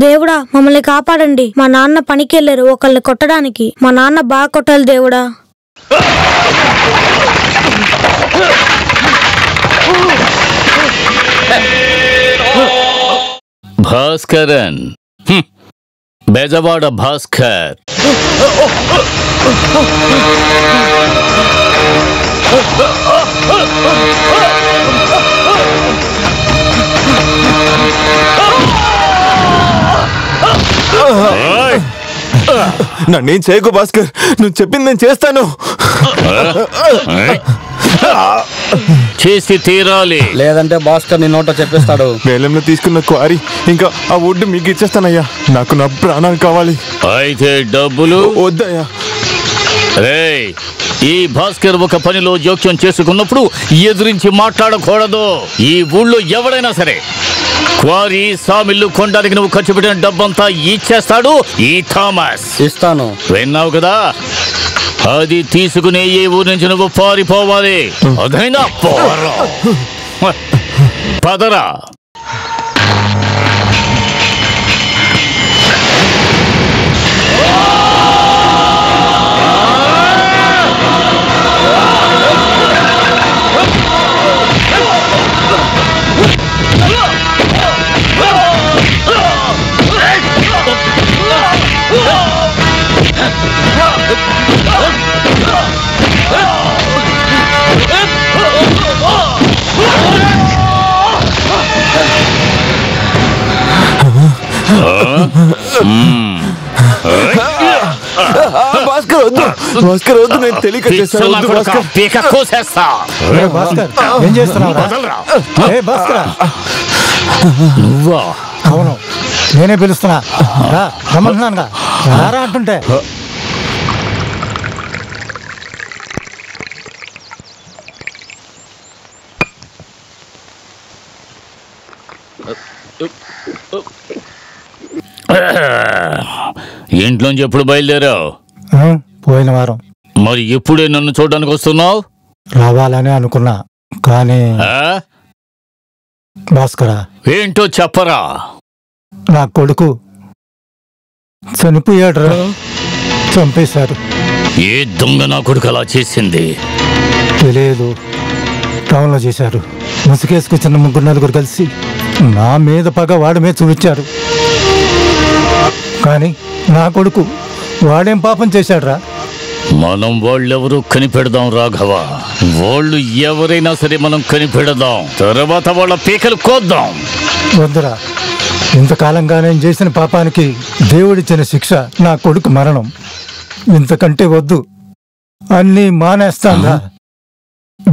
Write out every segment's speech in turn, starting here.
దేవుడా మమ్మల్ని కాపాడండి. మా నాన్న పనికి వెళ్ళారు ఒకళ్ళని కొట్టడానికి. మా నాన్న బాగా కొట్టాలి దేవుడా. భాస్కరన్, బెజవాడ భాస్కర్. నన్నేం చేయకు భాస్కర్, నువ్వు చెప్పింది నేను చేస్తాను. చేసి తీరాలి, లేదంటే భాస్కర్ నీ నోట చెప్పేస్తాడు. వేలంలో తీసుకున్న క్వారీ ఇంకా ఆ వుడ్ మీకు ఇచ్చేస్తానయ్యా. నాకు నా ప్రాణాలు కావాలి. అయితే డబ్బులు వద్దయ్యా. రేయ్, ఈ భాస్కర్ ఒక పనిలో జోక్యం చేసుకున్నప్పుడు ఎదురించి మాట్లాడకూడదు. ఈ ఊళ్ళో ఎవడైనా సరే క్వారీ సామిల్లు కొనడానికి నువ్వు ఖర్చు పెట్టిన డబ్బంతా ఇచ్చేస్తాడు ఈ థామస్. ఇస్తాను. విన్నావు కదా, అది తీసుకునే ఈ ఊరి నుంచి నువ్వు పారిపోవాలి. అదైనా పదరా. భాస్కర్ వద్దు, భాస్కర్ వద్దు, నేను తెలియక చేస్తాను. ఏం చేస్తున్నావు? నువ్వా? అవును, నేనే పిలుస్తున్నా. రమ్మంటున్నానుగా, రారా అంటుంటే. ఇంట్లోంచి ఎప్పుడు బయలుదేరావు? పోయిన వారం. మరి ఎప్పుడే నన్ను చూడడానికి వస్తున్నావు? రావాలని అనుకున్నా, కానీ భాస్కరా, ఏంటో చెప్పరా. నా కొడుకు చనిపోయాడు. చంపేశారు. ఏ దొంగ నా కొడుకు అలా చేసింది? తెలియదు, టౌన్లో చేశారు. ముసుగేసుకొచ్చిన ముగ్గురు నలుగురు కలిసి నా మీద పగ వాడి మీద చూపించారు. కానీ నా కొడుకు వాడేం పాపం చేశాడ్రా? మనం వాళ్ళెవరూ కనిపెడదాం రాఘవ. వాళ్ళు ఎవరైనా సరే మనం కనిపెడదాం, తర్వాత వాళ్ళ పీకలు కోద్దాం. వద్దురా, ఇంతకాలంగా నేను చేసిన పాపానికి దేవుడిచ్చిన శిక్ష నా కొడుకు మరణం. ఇంతకంటే వద్దు, అన్నీ మానేస్తాంగా.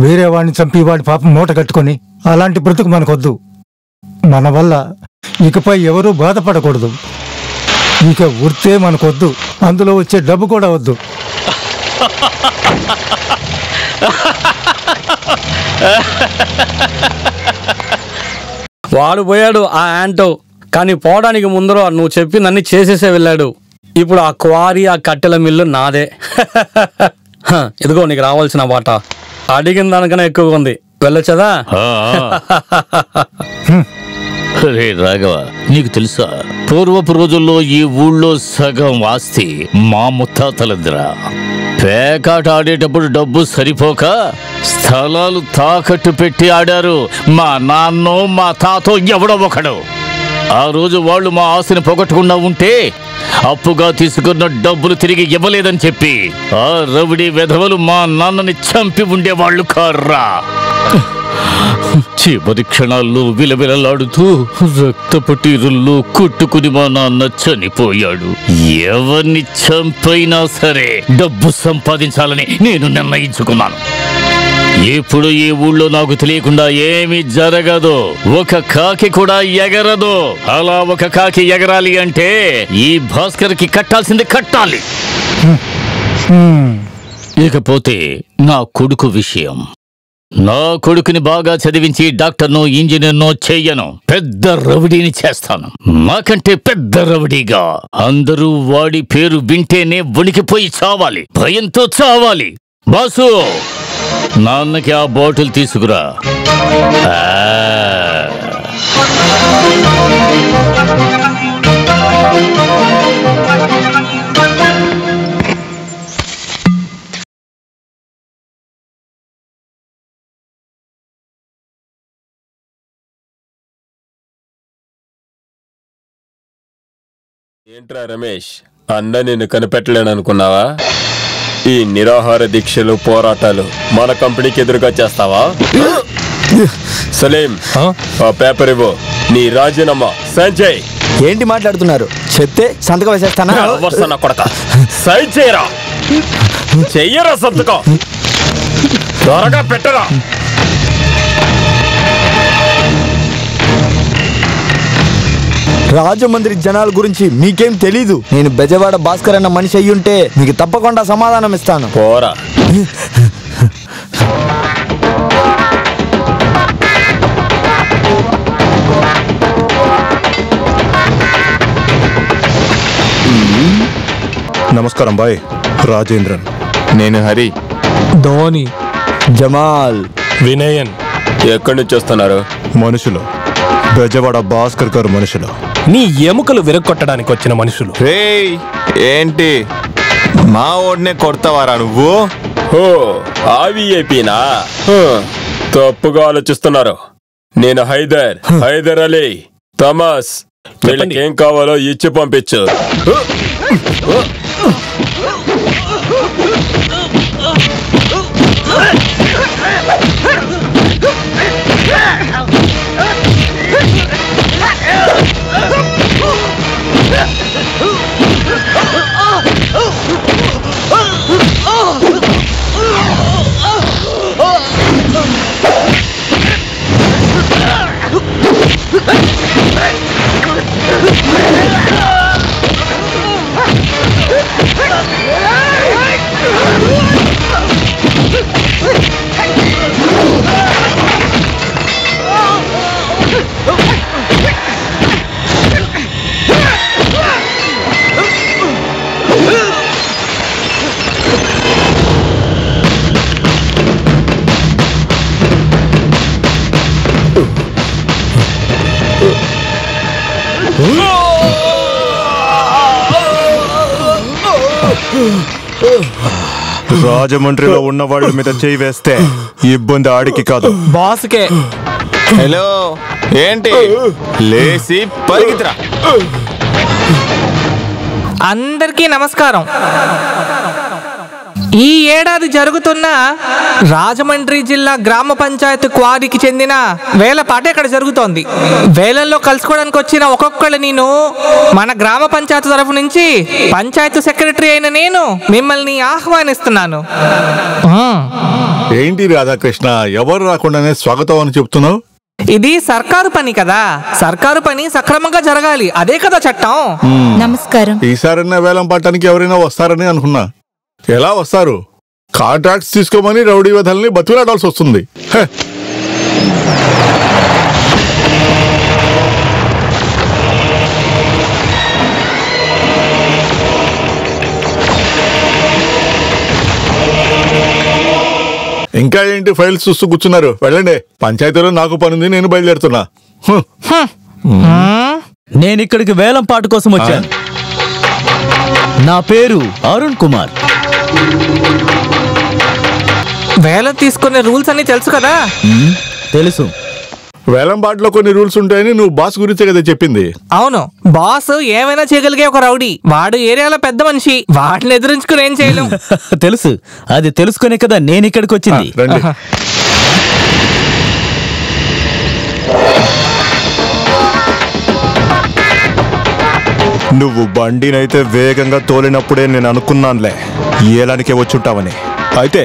వేరే వాడిని చంపి వాడి పాపం మూట కట్టుకొని అలాంటి బ్రతుకు మనకొద్దు. మన వల్ల ఇకపై ఎవరూ బాధపడకూడదు. ఇక వృత్తే మనకొద్దు, అందులో వచ్చే డబ్బు కూడా వద్దు. వాడు పోయాడు ఆ యాంటో, కానీ పోవడానికి ముందర నువ్వు చెప్పిందన్నీ చేసేసే వెళ్ళాడు. ఇప్పుడు ఆ క్వారీ, ఆ కట్టెల మిల్లు నాదే. ఇదిగో నీకు రావాల్సిన వాటా. అడిగిన దానికన్నా ఎక్కువగా ఉంది. వెళ్ళొచ్చదా? రే రాఘవ, నీకు తెలుసా, పూర్వపు రోజుల్లో ఈ ఊళ్ళో సగం ఆస్తి మా ముత్తాతలదిరా. పేకాట ఆడేటప్పుడు డబ్బు సరిపోక స్థలాలు తాకట్టు పెట్టి ఆడారు. మా నాన్నో మా తాతో ఎవడో ఒకడు. ఆ రోజు వాళ్ళు మా ఆస్తిని పోగొట్టకుండా ఉంటే అప్పుగా తీసుకున్న డబ్బులు తిరిగి ఇవ్వలేదని చెప్పి ఆ రవిడి వెధవలు మా నాన్నని చంపి ఉండేవాళ్ళు కార్రా. చివరి క్షణాల్లో విలవిలలాడుతూ రక్తపు టీరుల్లో కొట్టుకుని మా నాన్న చనిపోయాడు. ఎవరిని చంపైనా సరే డబ్బు సంపాదించాలని నేను నిర్ణయించుకున్నాను. ఇప్పుడు ఈ ఊళ్ళో నాకు తెలియకుండా ఏమీ జరగదు. ఒక కాకి కూడా ఎగరదు. అలా ఒక కాకి ఎగరాలి అంటే ఈ భాస్కర్ కి కట్టాల్సింది కట్టాలి. ఇకపోతే నా కొడుకు విషయం. నా కొడుకుని బాగా చదివించి డాక్టర్నో ఇంజనీర్నో చెయ్యను. పెద్ద రౌడీని చేస్తాను. మాకంటే పెద్ద రౌడీగా. అందరూ వాడి పేరు వింటేనే వణికిపోయి చావాలి, భయంతో చావాలి. బాసు, నాన్నకి ఆ బాటిల్ తీసుకురా. ఏంట్రా రమేష్, అన్న నిన్ను కనిపెట్టలేననుకున్నావా? ఈ నిరాహార దీక్షలు పోరాటాలు మన కంపెనీకి ఎదురుగా చేస్తావా? సలీం, ఆ పేపర్ ఇవ్వు. నీ రాజీనామా సైన్ చేయి. ఏంటి మాట్లాడుతున్నారు? చెప్తే సంతకం వేసేస్తానా? కొడక సైన్ చేయరా, చెయ్యరా సంతకం, త్వరగా పెట్టరా. రాజమండ్రి జనాల గురించి మీకేం తెలీదు. నేను బెజవాడ భాస్కర్ అన్న మనిషి అయ్యుంటే మీకు తప్పకుండా సమాధానం ఇస్తాను. పోరా. నమస్కారం బాయ్. రాజేంద్రన్. నేను హరి. ధోని. జమాల్. వినయన్. ఎక్కడి నుంచి వస్తున్నారు? మనుషులు బెజవాడ భాస్కర్ గారు మనుషులు. నీ ఎముకలు విరగొట్టడానికి వచ్చిన మనుషులు. రేయ్, ఏంటి మా ఓడినే కొడతావారా నువ్వు? ఓ ఆవిఐపీనా? తప్పుగా ఆలోచిస్తున్నారు. నేను హైదర్ అలీ థామస్. వీళ్ళకి ఏం కావాలో ఇచ్చి పంపించు. రాజమండ్రిలో ఉన్న వాళ్ళ మీద చేయి వేస్తే ఇబ్బంది ఆడికి కాదు, బాస్కే. హలో, ఏంటి లేసి పరిగెత్తురా. అందరికీ నమస్కారం. ఈ ఏడాది జరుగుతున్న రాజమండ్రి జిల్లా గ్రామ పంచాయతీ క్వారీకి చెందిన వేలపాట ఇక్కడ జరుగుతోంది. వేలల్లో కలుసుకోవడానికి వచ్చిన ఒక్కొక్కళ్ళు నేను మన గ్రామ పంచాయతీ తరఫు నుంచి పంచాయతీ సెక్రటరీ అయిన నేను మిమ్మల్ని ఆహ్వానిస్తున్నాను. ఏంటి రాధాకృష్ణ, ఎవరు రాకుండానే స్వాగతం అని చెప్తున్నావు? ఇది సర్కారు పని కదా, సర్కారు పని సక్రమంగా జరగాలి, అదే కదా చట్టం. నమస్కారం. ఈసారన్నా వేలం పట్టడానికి ఎవరైనా వస్తారని అనుకున్నా. ఎలా వస్తారు? కాంట్రాక్ట్స్ తీసుకోమని రౌడీ వదల్ని బతిలాడాల్సి వస్తుంది. ఇంకా ఏంటి ఫైల్స్ చూస్తూ కూర్చున్నారు? వెళ్ళండి, పంచాయతీలో నాకు పనుంది, నేను బయలుదేరుతున్నా. నేను ఇక్కడికి వేలం పాట కోసం వచ్చాను. నా పేరు అరుణ్ కుమార్. వేలం తీసుకునే రూల్స్ అన్ని తెలుసు కదా? తెలుసు. వేలం పాటలో కొన్ని రూల్స్ ఉంటాయని నువ్వు బాస్ గురించే కదా చెప్పింది. అవును, బాస్ ఏమైనా చేయగలిగే ఒక రౌడీ. వాడు ఏరియాలో పెద్ద మనిషి, వాటిని ఎదిరించుకుని ఏం చేయలేం. తెలుసు, అది తెలుసుకునే కదా నేను ఇక్కడికి వచ్చింది. రండి. నువ్వు బండినైతే వేగంగా తోలినప్పుడే నేను అనుకున్నానులే ఏలానికే వచ్చుంటావని. అయితే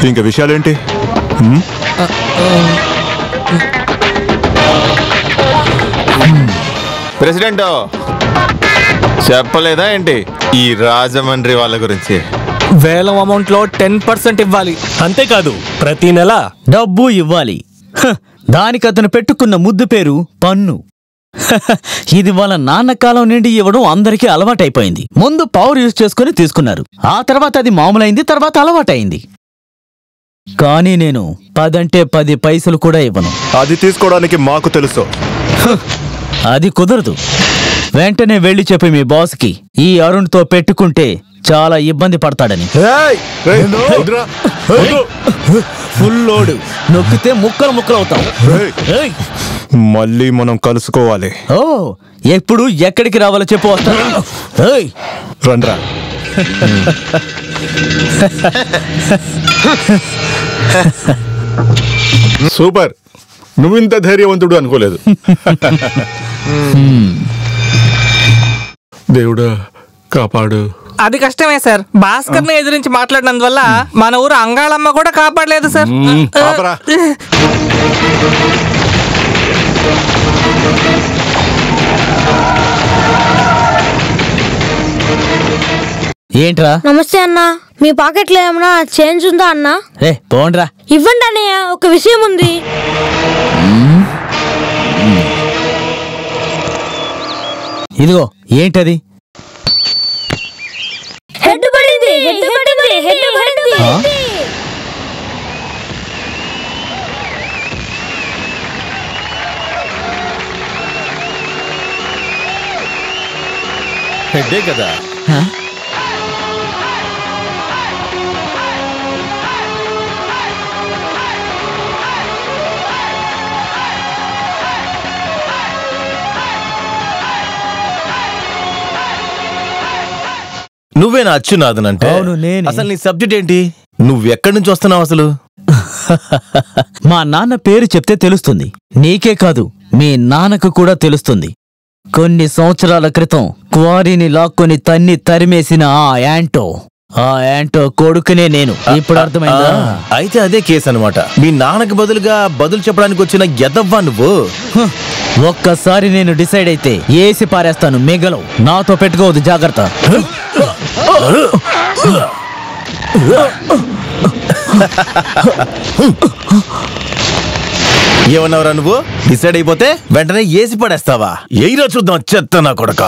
ఇంక విషయాలేంటి? ప్రెసిడెంట్ చెప్పలేదా ఏంటి ఈ రాజమండ్రి వాళ్ళ గురించి? వేలం అమౌంట్ లో 10% ఇవ్వాలి. అంతేకాదు ప్రతి నెల డబ్బు ఇవ్వాలి. దానికి అతను పెట్టుకున్న ముద్దు పేరు పన్ను. ఇది వాళ్ళ నాన్న కాలం నుండి ఇవ్వడం అందరికీ అలవాటైపోయింది. ముందు పవర్ యూజ్ చేసుకుని తీసుకున్నారు, ఆ తర్వాత అది మామూలైంది, తర్వాత అలవాటైంది. కానీ నేను 10 అంటే 10 పైసలు కూడా ఇవ్వను. అది తీసుకోవడానికి మాకు తెలుసు. అది కుదరదు. వెంటనే వెళ్ళి చెప్పి మీ బాస్కి ఈ అరుణ్తో పెట్టుకుంటే చాలా ఇబ్బంది పడతాడని. ఫుల్ లోడు నొక్కితే ముక్కలు ముక్కలు అవుతాం. మళ్ళీ మనం కలుసుకోవాలి. ఓ ఎప్పుడు ఎక్కడికి రావాలో చెప్పు, వస్తాను. రండ్రా. సూపర్, నువ్వు ఇంత ధైర్యవంతుడు అనుకోలేదు. దేవుడా కాపాడు. అది కష్టమే సార్. భాస్కర్ ని ఎదిరించి మాట్లాడినందువల్ల మన ఊరు అంగాళమ్మ కూడా కాపాడలేదు సార్. ఏంట్రా? నమస్తే అన్న, మీ పాకెట్లో ఏమన్నా చేంజ్ ఉందా అన్న? పోండ్రా. ఇవ్వండి అన్నయ్య, ఒక విషయం ఉంది. ఇదిగో. ఏంటది? హెడ్ పడింది, హెడ్ పడింది, హెడ్ పడింది. హెడ్డే కదా. నువ్వేనా అచ్చునాథన్ అంటే? అసలు నీ సబ్జెక్ట్ ఏంటి? నువ్వెక్కడి నుంచి వస్తున్నావు అసలు? మా నాన్న పేరు చెప్తే తెలుస్తుంది. నీకే కాదు, మీ నాన్నకు కూడా తెలుస్తుంది. కొన్ని సంవత్సరాల క్రితం క్వారీని లాక్కొని తన్ని తరిమేసిన ఆ యాంటో కొడుకునే నేను. ఇప్పుడు అర్థమైందా? అయితే అదే కేసు అనమాట. మీ నాన్నకు బదులుగా బదులు చెప్పడానికి వచ్చిన ఎదవ్వా నువ్వు. ఒక్కసారి నేను డిసైడ్ అయితే ఏసి పారేస్తాను. మిగలవు. నాతో పెట్టుకోవద్దు, జాగ్రత్త. ఏమన్నావురా నువ్వు? డిసైడ్ అయిపోతే వెంటనే ఏసి పడేస్తావా? ఎయిరా చూద్దాం చెత్త నా కొడక.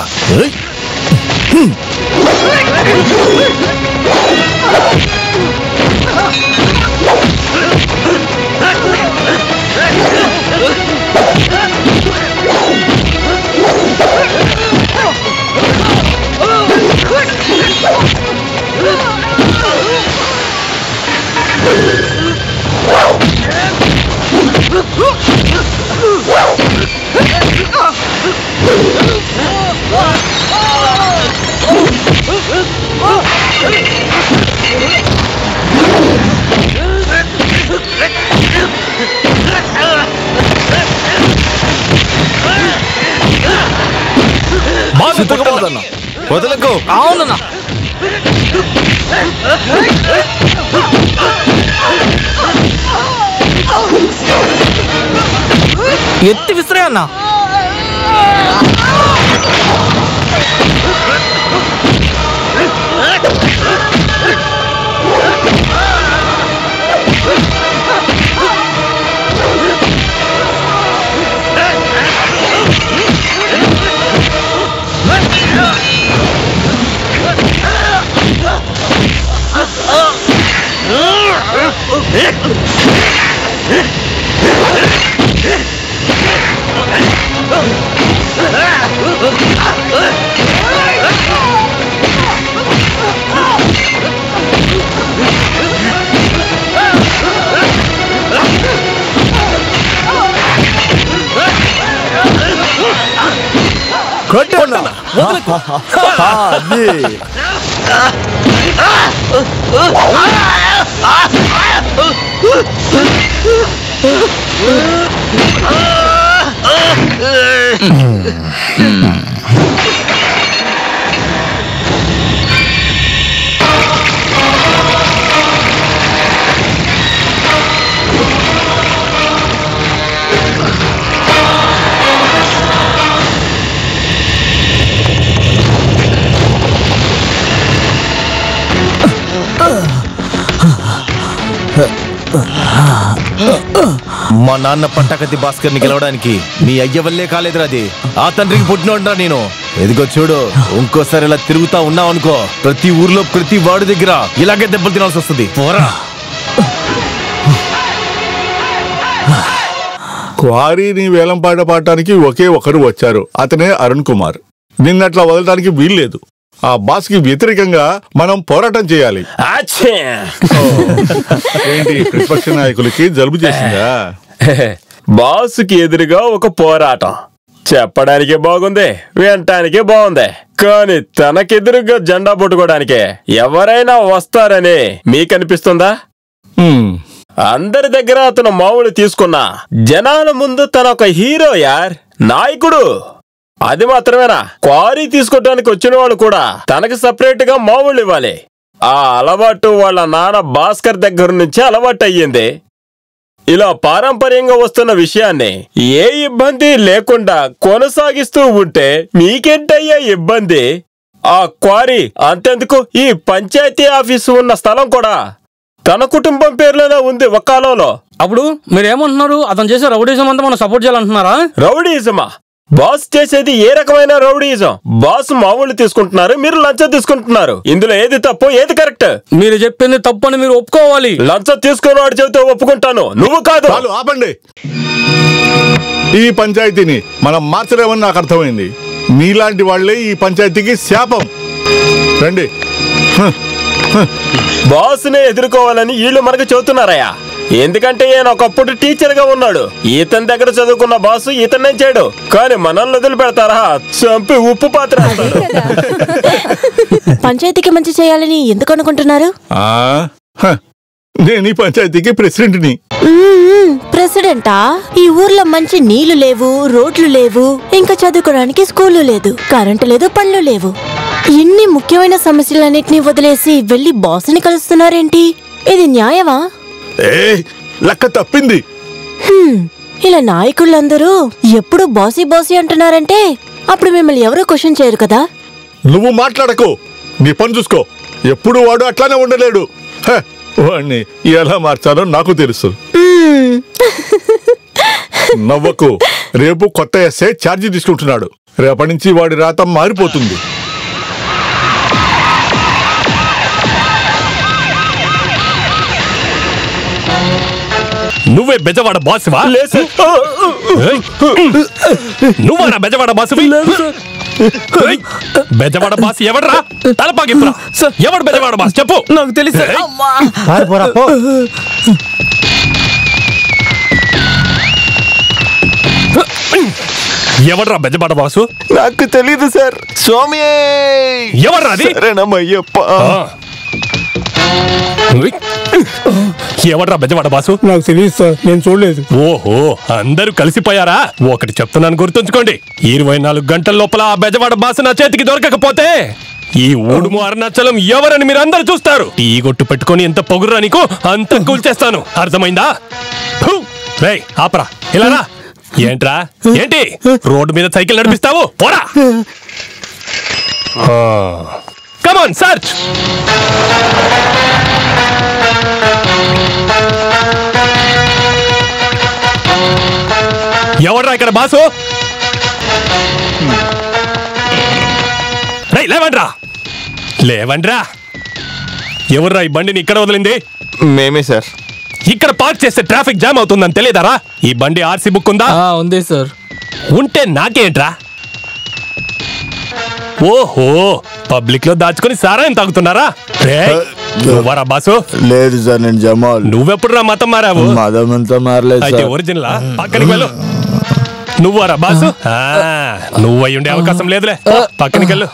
వదలకు. అవునన్నా, ఎత్తి విసిరే అన్నా. మా నాన్న పంటకత్తి భాస్కర్ని గెలవడానికి మీ అయ్య వల్లే కాలేదురా అది. ఆ తండ్రికి పుట్టినోడ్రా నేను. ఎదిగో చూడు, ఇంకోసారి ఇలా తిరుగుతా ఉన్నావు అనుకో, ప్రతి ఊర్లో ప్రతి వాడి దగ్గర ఇలాగే దెబ్బలు తినాల్సి వస్తుంది. పోరా. క్వారీని వేలంపాట పాడటానికి ఒకే ఒకరు వచ్చారు. అతనే అరుణ్ కుమార్. నిన్నట్లా వదలడానికి వీల్లేదు. ఆ బాస్ కి వ్యతిరేకంగా మనం పోరాటం చేయాలి. ఏంటి ప్రతిపక్ష నాయకులకి జలుబు చేసిందా? బాసుకి ఎదురుగా ఒక పోరాటం చెప్పడానికే బాగుంది, వినటానికే బాగుంది, కానీ తనకెదురుగా జెండా పట్టుకోవడానికే ఎవరైనా వస్తారని మీకనిపిస్తుందా? అందరి దగ్గర అతను మామూలు తీసుకున్నా జనాల ముందు తన ఒక హీరో యార్, నాయకుడు. అది మాత్రమేనా, క్వారీ తీసుకోవడానికి వచ్చిన వాళ్ళు కూడా తనకి సపరేట్ గా మామూలు ఇవ్వాలి. ఆ అలవాటు వాళ్ళ నాన్న భాస్కర్ దగ్గర నుంచి అలవాటు అయ్యింది. ఇలా పారంపర్యంగా వస్తున్న విషయాన్ని ఏ ఇబ్బంది లేకుండా కొనసాగిస్తూ ఉంటే మీకేంటయ్యా ఇబ్బంది? ఆ క్వారీ అంతెందుకు, ఈ పంచాయతీ ఆఫీసు ఉన్న స్థలం కూడా తన కుటుంబం పేర్లోనే ఉంది ఒక కాలంలో. అప్పుడు మీరేమంటున్నారు? అతను చేసే రౌడీజం అంతా మనం సపోర్ట్ చేయాలంటున్నారా? రౌడీజమా? బాస్ చేసేది ఏ రకమైన రౌడీజం? బాస్ మామూలు తీసుకుంటున్నారు, మీరు లంచం తీసుకుంటున్నారు. ఇందులో ఏది తప్పు, ఏది కరెక్ట్? మీరు చెప్పింది తప్పు అని మీరు ఒప్పుకోవాలి. లంచం తీసుకున్నవాడు చెబితే ఒప్పుకుంటాను, నువ్వు కాదు. ఆపండి. ఈ పంచాయతీని మనం మార్చలేమని నాకు అర్థమైంది. మీలాంటి వాళ్లే ఈ పంచాయతీకి శాపం. రండి. బాస్నే ఎదుర్కోవాలని వీళ్ళు మనకు చెబుతున్నారయ్యా. ఎందుకంటే ఈయన ఒకప్పుడు టీచర్ గా ఉన్నాడు. ఇతని దగ్గర చదువుకున్న బాసు ఇతన్నే చేయడు, కానీ మనల్ని వదిలి పెడతారా? చంపి ఉప్పు పాత్ర. పంచాయతీకి మంచి చేయాలని ఎందుకు అనుకుంటున్నారు? నేను ఈ పంచాయతీకి ప్రెసిడెంట్ని. ప్రెసిడెంటా? ఈ ఊర్లో మంచి నీళ్లు లేవు, రోడ్లు లేవు, ఇంకా చదువుకోవడానికి స్కూలు లేదు, కరెంటు లేదు, పనులు లేవు. ఇన్ని ముఖ్యమైన సమస్యలన్నిటినీ వదిలేసి వెళ్లి బాసుని కలుస్తున్నారేంటి? ఇది న్యాయమా? లెక్క తప్పింది. ఇలా నాయకులందరూ ఎప్పుడు బాసీ బాసీ అంటున్నారంటే అప్పుడు మిమ్మల్ని ఎవరూ క్వశ్చన్ చేయరు కదా. నువ్వు మాట్లాడకు, నీ పని చూసుకో. ఎప్పుడు వాడు అట్లానే ఉండలేడు. వాడిని ఎలా మార్చాలో నాకు తెలుసు. నవ్వకు. రేపు కొత్త ఎస్ఐ ఛార్జీ తీసుకుంటున్నాడు. రేపటి నుంచి వాడి రాత మారిపోతుంది. నువ్వే బెజవాడ బాసువా? నువ్వా బెజవాడ బాసువి? బెజవాడ బాస్ ఎవడ్రా? తలపాగిప్పురా. ఎవడు బెజవాడ బాస్ చెప్పు. నాకు తెలుసు. ఎవడ్రా బెజవాడ బాసు? నాకు తెలీదు సార్. స్వామి ఎవర్రా అది? రణమయ్యప్ప. ఎవడ్రా బెజవాడ బాసు? నాకు తెలియదు సార్, నేను చూడలేదు. ఓహో, అందరూ కలిసిపోయారా? ఒకటి చెప్తున్నాను, గుర్తుంచుకోండి. 24 గంటల లోపల ఆ బెజవాడ బాసు నా చేతికి దొరకకపోతే ఈ ఊడుము అరుణాచలం ఎవరని మీరు అందరు చూస్తారు. టీ కొట్టు పెట్టుకొని ఎంత పొగుర్రా నీకు అంత కూల్చేస్తాను, అర్థమైందా? రేయ్ ఆపరా, ఇలారా. ఏంట్రా, ఏంటి రోడ్డు మీద సైకిల్ నడిపిస్తావు? పోరా. కమాన్ సర్చ్. ఎవర్రా ఇక్కడ బాసు? రేయ్ లేవండ్రా, లేవండ్రా. ఎవర్రా ఈ బండిని ఇక్కడ వదిలింది? మేమే సార్. ఇక్కడ పార్క్ చేస్తే ట్రాఫిక్ జామ్ అవుతుందని తెలియదారా? ఈ బండి ఆర్సీ బుక్ ఉందా? ఉంది సార్. ఉంటే నాకేంట్రా? ఓహో, పబ్లిక్ లో దాచుకుని సారాయం తాగుతున్నారా? నువ్వరా బాసు? లేదు సార్, నేను జమాల్. నువ్వెప్పుడు రా మతం మారావు? మతం అంతా మారలేదు. అయితే ఒరిజినల్ పక్కనికి వెళ్ళు. నువ్వరా బాసు? నువ్వు అయి ఉండే అవకాశం లేదులే, పక్కనికి వెళ్ళు.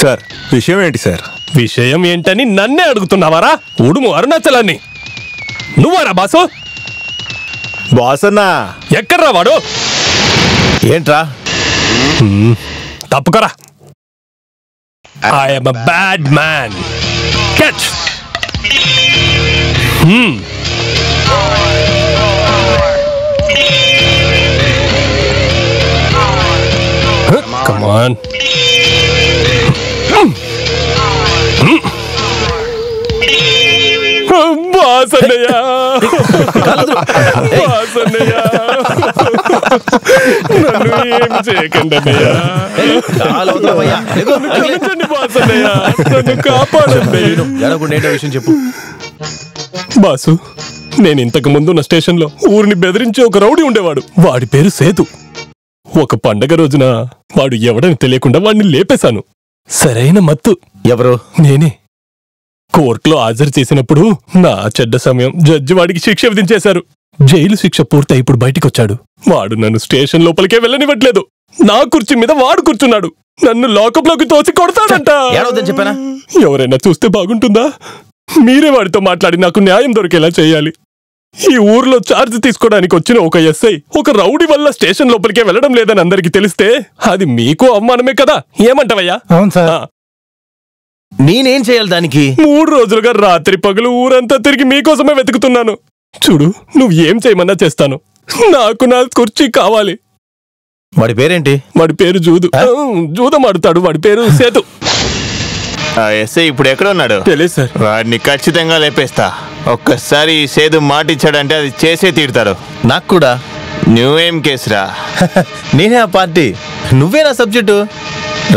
సార్ విషయం ఏంటి సార్? విషయం ఏంటని నన్నే అడుగుతున్నావారా? ఉడుము అరుణాచలాన్ని. నువ్వరా బాసు? బాసన్నా ఎక్కడ్రా వాడు? ఏంట్రా? తప్పుకోరా. I am a bad man. Catch. Come on. బాసన్నయ్యా, బాసన్నయ్యా, నన్ను ఏం చేయకండి అన్నయ్యా. క్షమించండి బాసన్నయ్యా, నన్ను కాపాడండి. విషయం చెప్పు. బాసు, నేను ఇంతకు ముందు నా స్టేషన్ లో ఊరిని బెదిరించి ఒక రౌడీ ఉండేవాడు. వాడి పేరు సేతు. ఒక పండగ రోజున వాడు ఎవడని తెలియకుండా వాడిని లేపేశాను. సరైన మత్తు. ఎవరు? నేనే. కోర్టులో హాజరు చేసినప్పుడు నా చెడ్డ సమయం జడ్జి వాడికి శిక్ష విధించేశారు. జైలు శిక్ష పూర్తయి ఇప్పుడు బయటికొచ్చాడు. వాడు నన్ను స్టేషన్ లోపలికే వెళ్ళనివ్వట్లేదు. నా కుర్చీ మీద వాడు కూర్చున్నాడు. నన్ను లాకప్లోకి తోసి కొడతాడంట. చెప్పానా? ఎవరైనా చూస్తే బాగుంటుందా? మీరే వాడితో మాట్లాడి నాకు న్యాయం దొరికేలా చేయాలి. ఈ ఊర్లో ఛార్జ్ తీసుకోవడానికి వచ్చిన ఒక ఎస్ఐ ఒక రౌడీ వల్ల స్టేషన్ లోపలికే వెళ్ళడం లేదని అందరికి తెలిస్తే అది మీకు అవమానమే కదా. ఏమంటావయ్యా? అవును సార్. నేనేం చేయాలి దానికి? 3 రోజులుగా రాత్రి పగలు ఊరంతా తిరిగి మీకోసమే వెతుకుతున్నాను. చూడు, నువ్వు ఏం చేయమన్నా చేస్తాను. నాకు నా కుర్చీ కావాలి. వాడి పేరేంటి? వాడి పేరు జూదు. జూదం ఆడుతాడు. వాడి పేరు సేతు. ఎస్ఐ ఇప్పుడు ఎక్కడున్నాడు? తెలియదు సార్. వాడిని ఖచ్చితంగా లేపేస్తా. ఒక్కసారి సేదు మాటిచ్చాడంటే అది చేసే తీరుతాడు. నాకు కూడా. నువ్వేం కేసురా? నేనే ఆ పార్టీ. నువ్వేనా సబ్జెక్టు?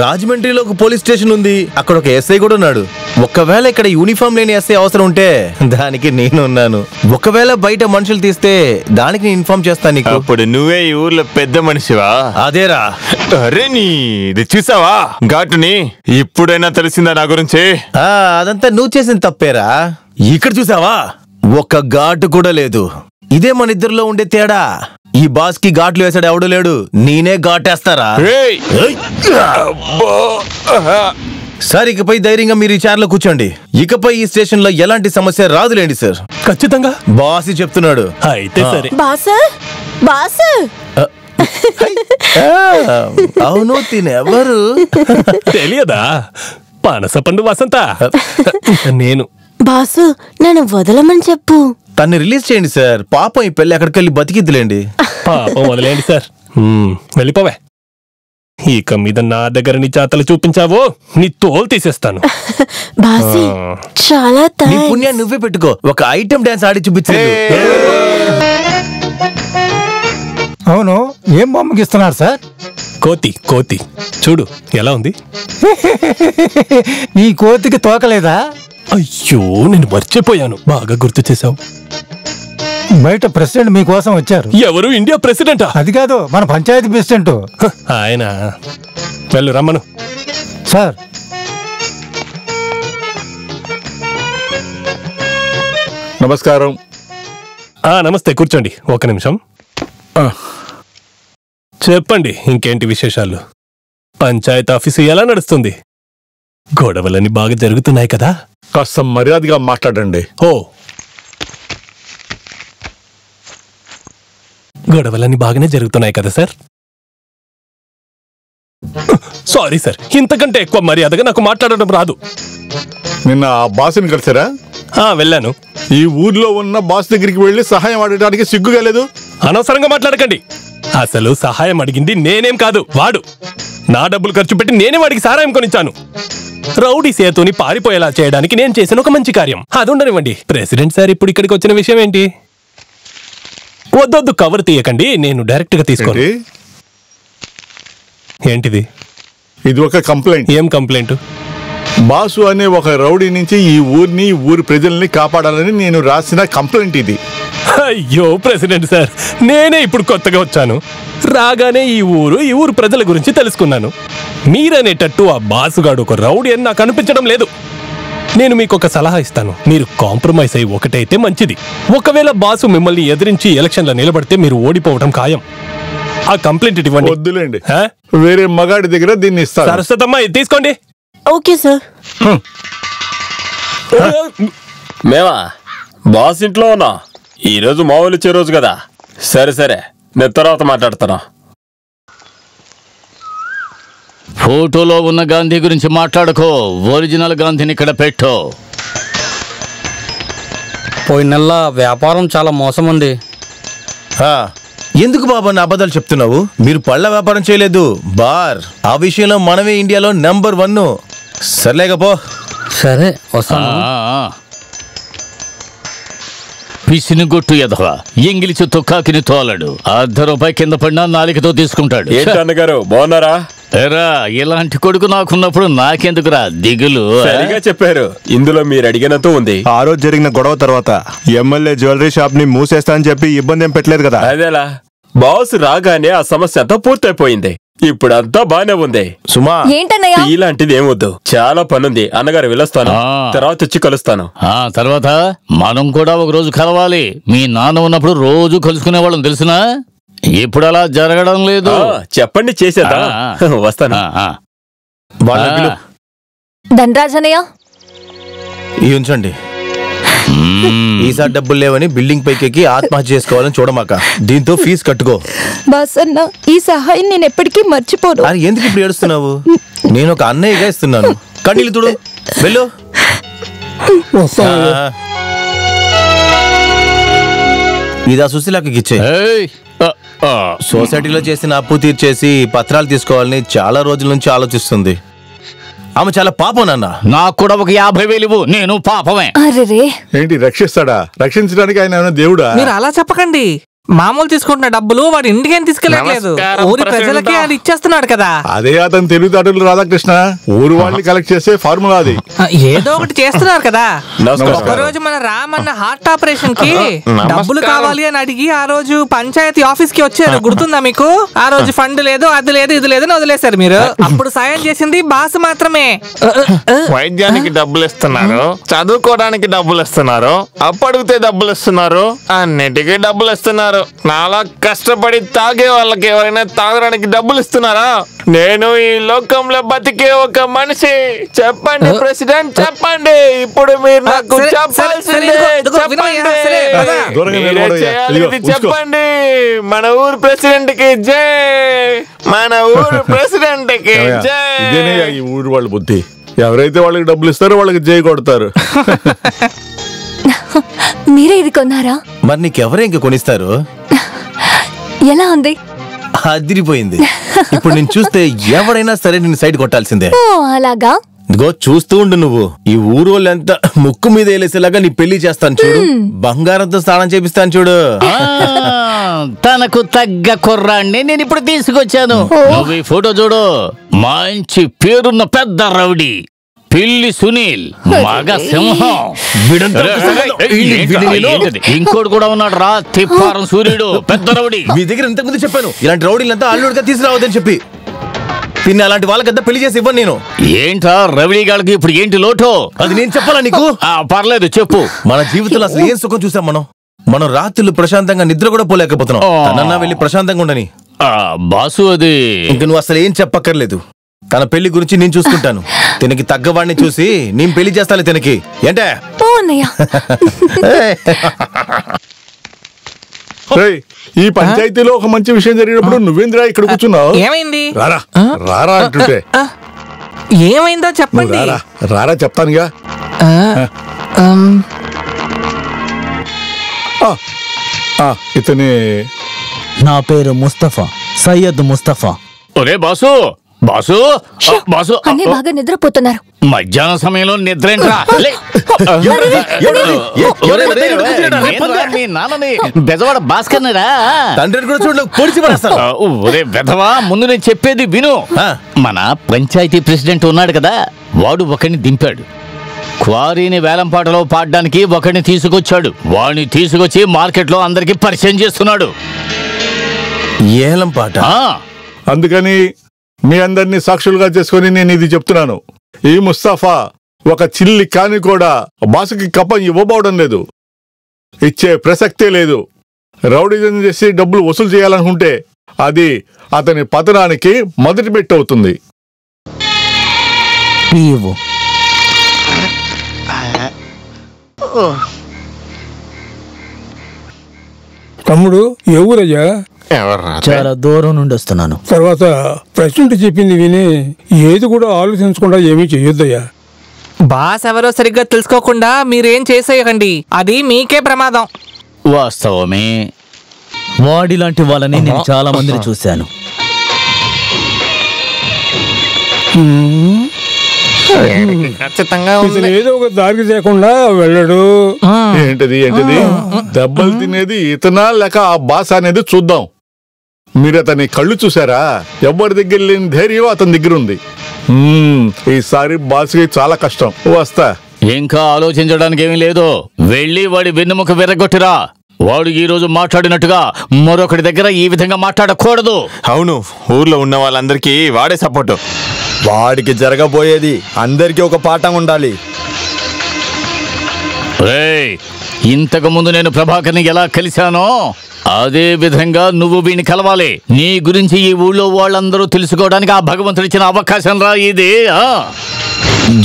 రాజమండ్రిలో ఒక పోలీస్ స్టేషన్ ఉంది. అక్కడ ఒక ఎస్ఐ కూడా ఉన్నాడు. ఒకవేళ ఇక్కడ యూనిఫామ్ లేని ఎస్ఐ అవసరం ఉంటే దానికి నేను ఉన్నాను. ఒకవేళ బయట మనుషులు తీస్తే దానికి నేను ఇన్ఫార్మ్ చేస్తాను నీకు. అప్పుడు నువ్వే ఈ ఊర్లో పెద్ద మనిషివా? అదేరా. అరే నీ ఇది చూసావా ఘాటుని? ఇప్పుడైనా తెలిసిందా నా గురించి? అదంతా నువ్వు చేసిన తప్పేరా. ఇక్కడ చూసావా? ఒక్క ఘాటు కూడా లేదు. ఇదే మన ఇద్దరిలో ఉండే తేడా. ఈ బాస్ కి ఘాట్లు వేసాడు ఎవడు లేడు. నేనే ఘాటేస్తారా? సార్, ఇకపై ధైర్యంగా మీరు ఈ చైర్లో కూర్చోండి. ఇకపై ఈ స్టేషన్ లో ఎలాంటి సమస్య రాదులేండి సార్. ఖచ్చితంగా బాస్ చెప్తున్నాడు. అయితే సరే. బాస్ అవును, తినెవరు తెలియదా? పనసపండు వసంత. నేను. బాసు, నన్ను వదలమని చెప్పు. తన్ని రిలీజ్ చేయండి సార్. పాపం ఈ పెళ్లి ఎక్కడికి వెళ్ళి బతికిద్దులేండి. పాపం వదిలేండి సార్. వెళ్ళిపోవే. ఇక మీద నా దగ్గర నీ చేతలు చూపించావో నీ తోలు తీసేస్తాను. బాసి, చాలా నీ పుణ్యాన్ని నువ్వే పెట్టుకో. ఒక ఐటమ్ డాన్స్ ఆడి చూపించే. అవును, ఏం బొమ్మకి ఇస్తున్నారు సార్? కోతి. కోతి చూడు ఎలా ఉంది. ఈ కోతికి తోకలేదా? అయ్యో, నేను మర్చిపోయాను. బాగా గుర్తు చేశావు. బయట ప్రెసిడెంట్ మీకోసం వచ్చారు. ఎవరు? ఇండియా ప్రెసిడెంటా? అది కాదు, మన పంచాయతీ ప్రెసిడెంట్. ఆయన వెళ్ళు, రమ్మను. సార్, నమస్కారం. నమస్తే, కూర్చోండి. ఒక నిమిషం. చెప్పండి, ఇంకేంటి విశేషాలు? పంచాయతీ ఆఫీసు ఎలా నడుస్తుంది? గొడవలని బాగా జరుగుతున్నాయి కదా? కాస్త మర్యాదగా మాట్లాడండి. గొడవలని బాగానే జరుగుతున్నాయి కదా సార్? సారీ సార్, ఇంతకంటే ఎక్కువ మర్యాదగా నాకు మాట్లాడడం రాదు. నిన్న ఆ బాస్ని కలిసారా? వెళ్ళాను. ఈ ఊర్లో ఉన్న బాస్ దగ్గరికి వెళ్ళి సహాయం అడగడానికి సిగ్గుగా లేదు? అనవసరంగా మాట్లాడకండి. అసలు సహాయం అడిగింది నేనేం కాదు, వాడు. నా డబ్బులు ఖర్చు పెట్టి నేనే వాడికి సహాయం కొనిచ్చాను. రౌడీ సేతుని పారిపోయేలా చేయడానికి నేను చేసిన ఒక మంచి కార్యం. అది ఉండనివ్వండి. ప్రెసిడెంట్ సార్ ఇప్పుడు ఇక్కడికి వచ్చిన విషయం ఏంటి? వద్దొద్దు, కవర్ తీయకండి, నేను డైరెక్ట్ గా తీసుకోండి. ఏంటిది? ఇది ఒక కంప్లైంట్. ఏం కంప్లైంట్? బాసు అనే ఒక రౌడీ నుంచి ఈ ఊరిని, ఊరి ప్రజల్ని కాపాడాలని నేను రాసిన కంప్లైంట్ ఇది. అయ్యో ప్రెసిడెంట్ సార్, నేనే ఇప్పుడు కొత్తగా వచ్చాను. రాగానే ఈ ఊరు ప్రజల గురించి తెలుసుకున్నాను. మీరనేటట్టు ఆ బాసుగాడు ఒక రౌడీ అని నాకు అనిపించడం లేదు. నేను మీకు ఒక సలహా ఇస్తాను. మీరు కాంప్రమైజ్ అయ్యి ఒకటైతే మంచిది. ఒకవేళ బాసు మిమ్మల్ని ఎదిరించి ఎలక్షన్లో నిలబడితే మీరు ఓడిపోవడం ఖాయం. ఆ కంప్లైంట్ ఇవ్వండి. వద్దులేండి, వేరే మగాడి దగ్గర దీన్ని ఇస్తాను. సరస్వతమ్మ, తీసుకోండి. Okay sir. మేమా బాస్ ఇంట్లో ఉన్నా. ఈరోజు మామూలు ఇచ్చే రోజు కదా. సరే సరే, నేను తర్వాత మాట్లాడతాను. ఫోటోలో ఉన్న గాంధీ గురించి మాట్లాడుకో. ఒరిజినల్ గాంధీని ఇక్కడ పెట్టు. పోయిన నెల వ్యాపారం చాలా మోసం ఉంది. ఎందుకు బాబా నా అబద్ధాలు చెప్తున్నావు? మీరు పళ్ళ వ్యాపారం చేయలేదు, బార్. ఆ విషయంలో మనమే ఇండియాలో నెంబర్ 1. సర్లేకపో. సరే, వస్తాను. పిసినిగొట్టు ఎదవా, ఇంగిలిచి తొక్కాకిని తోలడు. ₹1 కింద పడినా నాలికతో తీసుకుంటాడు. ఏంటన్నగారు, బాగున్నారా? ఎరా, ఇలాంటి కొడుకు నాకున్నప్పుడు నాకెందుకురా దిగులు? సరిగా చెప్పారు. ఇందులో మీరు అడిగినంత ఉంది. ఆ రోజు జరిగిన గొడవ తర్వాత ఎమ్మెల్యే జ్యువెలరీ షాప్ ని మూసేస్తా అని చెప్పి ఇబ్బంది ఏం పెట్టలేదు కదా? అదేలా బాస్ రాగానే ఆ సమస్య అంతా పూర్తయిపోయింది. ఇప్పుడంతా బానే ఉంది. సుమా ఏంటన్నయ్య ఇలాంటిది ఏమొద్దు, చాలా పనుంది. అన్నగారు వెళ్ళొస్తాను, తర్వాత వచ్చి కలుస్తాను. తర్వాత మనం కూడా ఒక రోజు కలవాలి. మీ నాన్న ఉన్నప్పుడు రోజు కలుసుకునే వాళ్ళం తెలుసునా? ఇప్పుడు అలా జరగడం లేదు. చెప్పండి, చేసేద్దాం. వస్తాను. ధనరాజనయ్య ఈ ఉంచండి. ఈసారి డబ్బులు లేవని బిల్డింగ్ పైకి ఆత్మహత్య చేసుకోవాలని చూడమాక. దీంతో ఫీజు కట్టుకో. బాస్ అన్న, ఈ సహాయం నేను ఎప్పటికీ మర్చిపోను. అని ఎందుకు ఇప్పుడు ఏడుస్తున్నావు? నేను ఒక అన్నయ్యగా ఇస్తున్నాను. కన్నీళ్ళు తుడు, వెళ్ళు. ఇదా సుశీలకి ఇచ్చే. సొసైటీలో చేసిన అప్పు తీర్చేసి పత్రాలు తీసుకోవాలని చాలా రోజుల నుంచి ఆలోచిస్తుంది. ఆమె చాలా పాపం నాన్న. నాకు కూడా ఒక 50,000 నేను పాపమే. ఏంటి రక్షిస్తాడా? రక్షించడానికి ఆయన ఏమైనా దేవుడా? మీరు అలా చెప్పకండి. మామూలు తీసుకుంటున్న డబ్బులు వాడు ఇంటికేం తీసుకెళ్ళట్లేదు, ఊరి ప్రజలకి అది ఇచ్చేస్తున్నాడు కదా. అదే అతను తెలివితేటలు రాధాకృష్ణ. ఊరు వాళ్ళని కలెక్ట్ చేసే ఫార్ములా అది. ఏదో ఒకటి చేస్తున్నారు కదా. ఒక రోజు మన రామన్న హార్ట్ ఆపరేషన్ కి డబ్బులు కావాలి అని అడిగి ఆ రోజు పంచాయతీ ఆఫీస్ కి వచ్చారు, గుర్తుందా మీకు? ఆ రోజు ఫండ్ లేదు, అది లేదు, ఇది లేదని వదిలేశారు మీరు. అప్పుడు సాయం చేసింది బాస్ మాత్రమే. వైద్యానికి డబ్బులు ఇస్తున్నారు, చదువుకోవడానికి డబ్బులు ఇస్తున్నారు, అప్పడిగితే డబ్బులు ఇస్తున్నారు, అన్నిటికీ డబ్బులు ఇస్తున్నారు. నాలా కష్టపడి తాగే వాళ్ళకి ఎవరైనా తాగడానికి డబ్బులు ఇస్తున్నారా? నేను ఈ లోకంలో బతికే ఒక మనిషి. చెప్పండి ప్రెసిడెంట్, చెప్పండి. ఇప్పుడు మీరు నాకు చెప్పాల్సిందే. చెప్పండి. మన ఊరు ప్రెసిడెంట్ కి జై, మన ఊరు ప్రెసిడెంట్ కి జై. ఇదేనే ఈ ఊరు వాళ్ళ బుద్ధి. ఎవరైతే వాళ్ళకి డబ్బులు ఇస్తారో వాళ్ళకి జై కొడతారు. మీరే ఇది కొన్నారా? మరి నీకెవరే ఇంక కొనిస్తారు? ఎలా ఉంది? అదిరిపోయింది. ఇప్పుడు నేను చూస్తే ఎవరైనా సరే నిన్ను సైడ్ కొట్టాల్సిందే. ఓ అలాగా? ఇదిగో చూస్తూ ఉండు నువ్వు. ఈ ఊరు వాళ్ళంతా ముక్కు మీద వేలేసేలాగా నీ పెళ్లి చేస్తాను చూడు. బంగారంతో స్నానం చేపిస్తాను చూడు. తనకు తగ్గ కుర్రాన్ని నేను ఇప్పుడు తీసుకొచ్చాను. నువ్వు ఈ ఫోటో చూడు. మంచి పేరున్న పెద్ద రౌడీ పిల్లి సునీల్, మగ సింహం. ఇంకోటి కూడా ఉన్నాడు రా, తిప్పారం సూర్యుడు, పెద్ద రౌడీ. మీ దగ్గర ఇంతకుముందు చెప్పాను, ఇలాంటి రౌడీలంతా అల్లుడిగా తీసుకురావద్దని చెప్పి. పిన్ని అలాంటి వాళ్ళకంతా పెళ్లి చేసి ఇవ్వను నేను. ఏంటా రౌడీ గాళ్ళకి ఇప్పుడు ఏంటి లోటో? అది నేను చెప్పాలా నీకు? పర్లేదు చెప్పు. మన జీవితంలో అసలు ఏం సుఖం చూసాం మనం రాత్రులు ప్రశాంతంగా నిద్ర కూడా పోలేకపోతున్నాం. తనన్నా వెళ్ళి ప్రశాంతంగా ఉండని. బాసు అది ఇంక నువ్వు అసలు ఏం చెప్పక్కర్లేదు. తన పెళ్లి గురించి నేను చూసుకుంటాను. తినకి తగ్గవాడిని చూసి నేను పెళ్లి చేస్తాను తినకి. ఏంటే ఈ పంచాయతీలో ఒక మంచి విషయం జరిగినప్పుడు నువ్వేంద్రా ఇక్కడ కూర్చున్నావు? ఏమైంది? రారా రారా అంటుంటే ఏమైందో చెప్పండి. రారా చెప్తానుగా. ఇతని నా పేరు ముస్తఫా, సయ్యద్ ముస్తఫా. ఒరే బాసు, బాసు బాసు, అన్నీ బాగా నిద్రపోతున్నారు. మధ్యాహ్నం సమయంలో నిద్ర ఏంట్రా? మీ నాన్నని బెజవాడ భాస్కర్నిరా. తండ్రిని కూడా చూడలేదు, పొడిచి పడేస్తాను. ఒరే బెదవా, ముందు నేను చెప్పేది విను. మన పంచాయతీ ప్రెసిడెంట్ ఉన్నాడు కదా, వాడు ఒకరిని దింపాడు. క్వారీని వేలంపాటలో పాడడానికి ఒకరిని తీసుకొచ్చాడు. వాడిని తీసుకొచ్చి మార్కెట్లో అందరికి పరిచయం చేస్తున్నాడు. ఏలం పాట. అందుకని మీ అందరినీ సాక్షులుగా చేసుకుని నేను ఇది చెప్తున్నాను. ఈ ముస్తఫా ఒక చిల్లి కాని కూడా బాసుకి కప్పం ఇవ్వబోవడం లేదు, ఇచ్చే ప్రసక్తే లేదు. రౌడీజం చేసి డబ్బులు వసూలు చేయాలనుకుంటే అది అతని పతనానికి మొదటి మెట్టు అవుతుంది. తమ్ముడు ఏ ఊరయ్యా? చాలా దూరం నుండి వస్తున్నాను. తర్వాత ప్రెసిడెంట్ చెప్పింది విని ఏది కూడా ఆలోచించకుండా ఏమీ చెయ్యొద్దయ్యా. బాస్ ఎవరో సరిగ్గా తెలుసుకోకుండా మీరేం చేసేయకండి, అది మీకే ప్రమాదం. వాస్తవమే. వాడిలాంటి వాళ్ళని నేను చాలా మందిని చూశాను. ఇతను ఏదో ఒక దారికి లేకుండా వెళ్ళడు. ఏంటది ఏంటది? దెబ్బలు తినేది ఇతనా లేక ఆ బాస్ అనేది చూద్దాం. మీరు అతని కళ్ళు చూసారా? ఎవరి దగ్గర లేని ధైర్యం అతని దగ్గర ఉంది. ఈసారి బాస్కి చాలా కష్టం. వస్తా. ఇంకా ఆలోచించడానికి ఏమీ లేదు, వెళ్ళి వాడి వెన్నెముక విరగొట్టిరా. వాడు ఈ రోజు మాట్లాడినట్టుగా మరొకటి దగ్గర ఈ విధంగా మాట్లాడకూడదు. అవును, ఊర్లో ఉన్న వాళ్ళందరికీ వాడే సపోర్టు. వాడికి జరగబోయేది అందరికీ ఒక పాఠం ఉండాలి. ఇంతకు ముందు నేను ప్రభాకర్ని ఎలా కలిశానో అదే విధంగా నువ్వు వీడిని కలవాలి. నీ గురించి ఈ ఊళ్ళో వాళ్ళందరూ తెలుసుకోవడానికి ఆ భగవంతుడు ఇచ్చిన అవకాశం రా ఇది.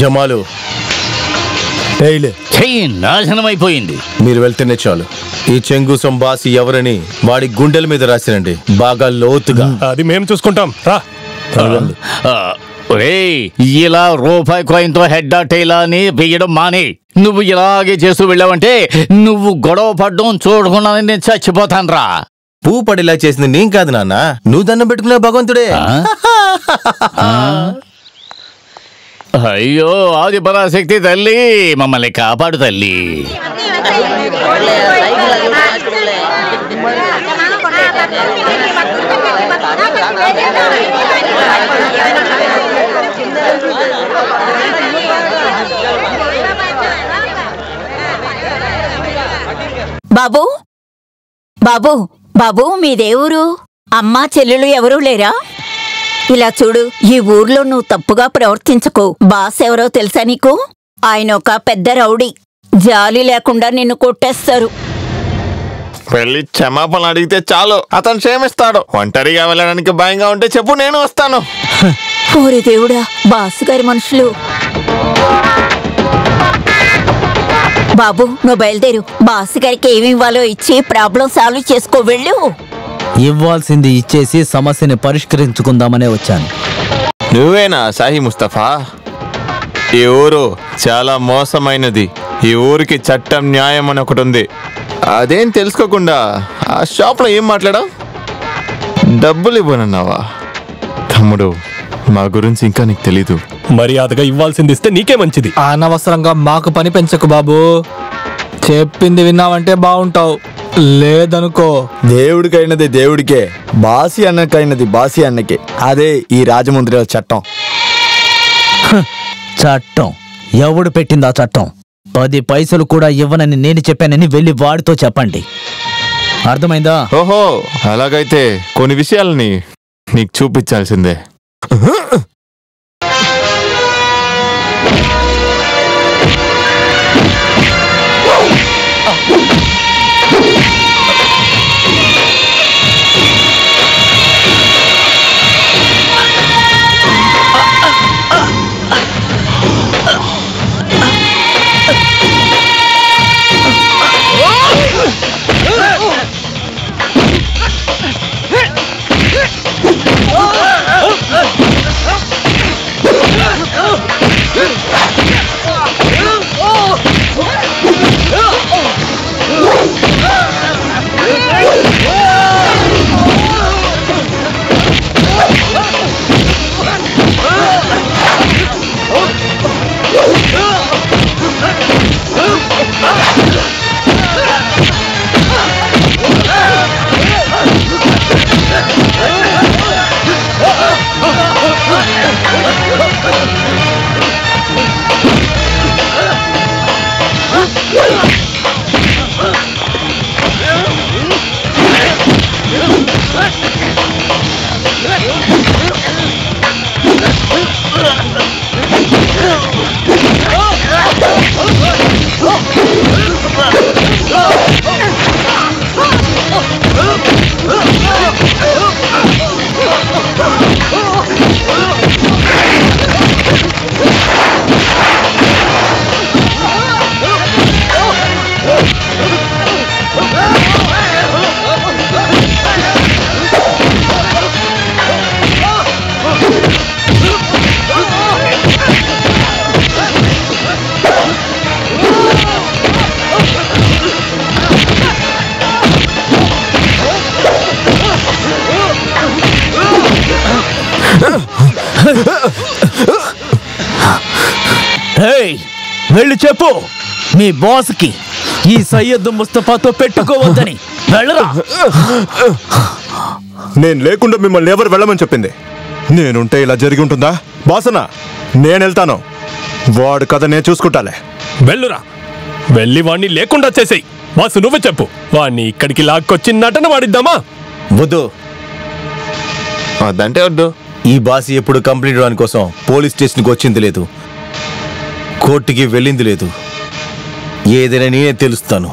జమాలు నాశనం అయిపోయింది. మీరు వెళ్తేనే చాలు. ఈ చెంగుసం బాసి ఎవరని వాడి గుండెల మీద రాసిరండి, బాగా లోతుగా. అది మేము చూసుకుంటాం. ఇలా రూపాయి కాయిన్తో హెడ్ టైలా అని వేయడం మాని. నువ్వు ఇలాగే చేస్తూ వెళ్ళావంటే నువ్వు గొడవ పడ్డం చూడకుండా నేను చచ్చిపోతాను రా. పూ పడిలా చేసింది నేను కాదు నాన్న, నువ్వు దండం పెట్టుకునే భగవంతుడే. అయ్యో ఆది పరాశక్తి తల్లి, మమ్మల్ని కాపాడు తల్లి. బాబు బాబు బాబు మీదేవురు? అమ్మా చెల్లెలు ఎవరూ లేరా? ఇలా చూడు, ఈ ఊర్లో నువ్వు తప్పుగా ప్రవర్తించకు. బాస్ ఎవరో తెలుసా నీకు? ఆయన ఒక పెద్ద రౌడీ. జాలి లేకుండా నిన్ను కొట్టేస్తారు. వెళ్ళి క్షమాపణ అడిగితే చాలు, అతను క్షమిస్తాడు. ఒంటరిగా వెళ్ళడానికి భయంగా ఉంటే చెప్పు, నేను వస్తాను. ఓరి దేవుడా, బాసు గారి మనుషులు. బాబు నువ్వు బయలుదేరు. బాసు గారికి ఏమి ఇవ్వాలో ఇచ్చి ప్రాబ్లం సాల్వ్ చేసుకో. వెళ్ళు. ఇవ్వాల్సింది ఇచ్చేసి సమస్యని పరిష్కరించుకుందామనే వచ్చాను. నువ్వేనా సాహి ముస్తఫా? ఈ ఊరు చాలా మోసమైనది. ఈ ఊరికి చట్టం న్యాయం అని ఒకటి ఉంది. అదేం తెలుసుకోకుండా ఆ షాప్లో ఏం మాట్లాడా? డబ్బులు ఇవ్వనన్నావా? తమ్ముడు, మా గురించి ఇంకా నీకు తెలీదు. మర్యాదగా ఇవ్వాల్సింది ఇస్తే నీకే మంచిది. అనవసరంగా మాకు పని పెంచకు బాబు. చెప్పింది విన్నావంటే బాగుంటావు, లేదనుకో. దేవుడికైనది దేవుడికే, బాసి అన్నకైనది బాసి అన్నకే. అదే ఈ రాజమండ్రిలో చట్టం. చట్టం ఎవడు పెట్టింది ఆ చట్టం? 10 పైసలు కూడా ఇవ్వనని నేను చెప్పానని వెళ్ళి వాడితో చెప్పండి. అర్థమైందా? ఓహో, అలాగైతే కొన్ని విషయాలని నీకు చూపించాల్సిందే. వెళ్ళి చెప్పు మీ బాస్కి ఈ సయ్యద్ ముస్తఫాతో పెట్టుకోవద్దని. వెళ్ళరా. నేను లేకుండా మిమ్మల్ని ఎవరు వెళ్ళమని చెప్పింది? నేనుంటే ఇలా జరిగి ఉంటుందా? బాసనా, నేను వెళ్తాను. వాడు కథ నేను చూసుకుంటాలే. వెళ్ళురా, వెళ్ళి వాణ్ణి లేకుండా చేసేయి. బాసు నువ్వే చెప్పు, వాణ్ణి ఇక్కడికి లాక్కొచ్చి నటన వాడిద్దామా? వద్దు. అదంటే వద్దు. ఈ బాసి ఎప్పుడు కంప్లీట్ దాని కోసం పోలీస్ స్టేషన్కి వచ్చింది లేదు, కోర్టుకి వెళ్ళింది లేదు. ఏదైనా నేనే తెలుస్తాను.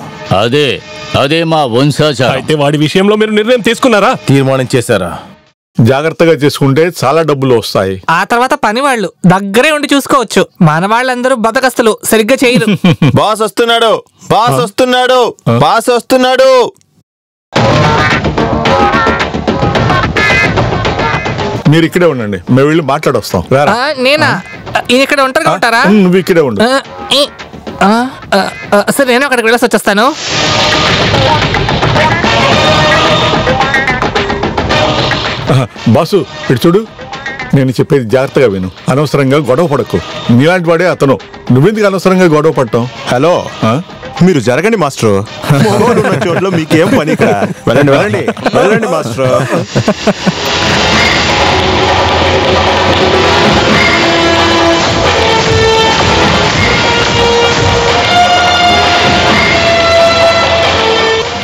అదే మా వంశాచారం. అయితే వాడి విషయంలో మీరు నిర్ణయం తీసుకున్నారా? తీర్మానం చేశారా? జాగ్రత్తగా చేసుకుంటే చాలా డబ్బులు వస్తాయి. ఆ తర్వాత పని వాళ్ళు దగ్గరే ఉండి చూసుకోవచ్చు. మన వాళ్ళందరూ బతకస్తులు, సరిగ్గా చేయరు. బాస్ వస్తున్నాడు, బాస్ వస్తున్నాడు, బాస్ వస్తున్నాడు. మీరు ఇక్కడే ఉండండి, మేము వెళ్ళి మాట్లాడొస్తాం. నేనా? ఇక్కడ ఒంటరిగా ఉంటారా? నువ్వు ఇక్కడే ఉండు. సరే, నేను అక్కడికి వెళ్ళేసి వచ్చేస్తాను. బాసు ఇటు చూడు, నేను చెప్పేది జాగ్రత్తగా విను. అనవసరంగా గొడవ పడకు. నీలాంటి వాడే అతను, నువ్వెందుకు అనవసరంగా గొడవ పడటం? హలో, మీరు జరగండి మాస్టర్. చోట్ల మీకేం పని ఇక్కడ? వెళ్ళండి వెళ్ళండి వెళ్ళండి మాస్టర్.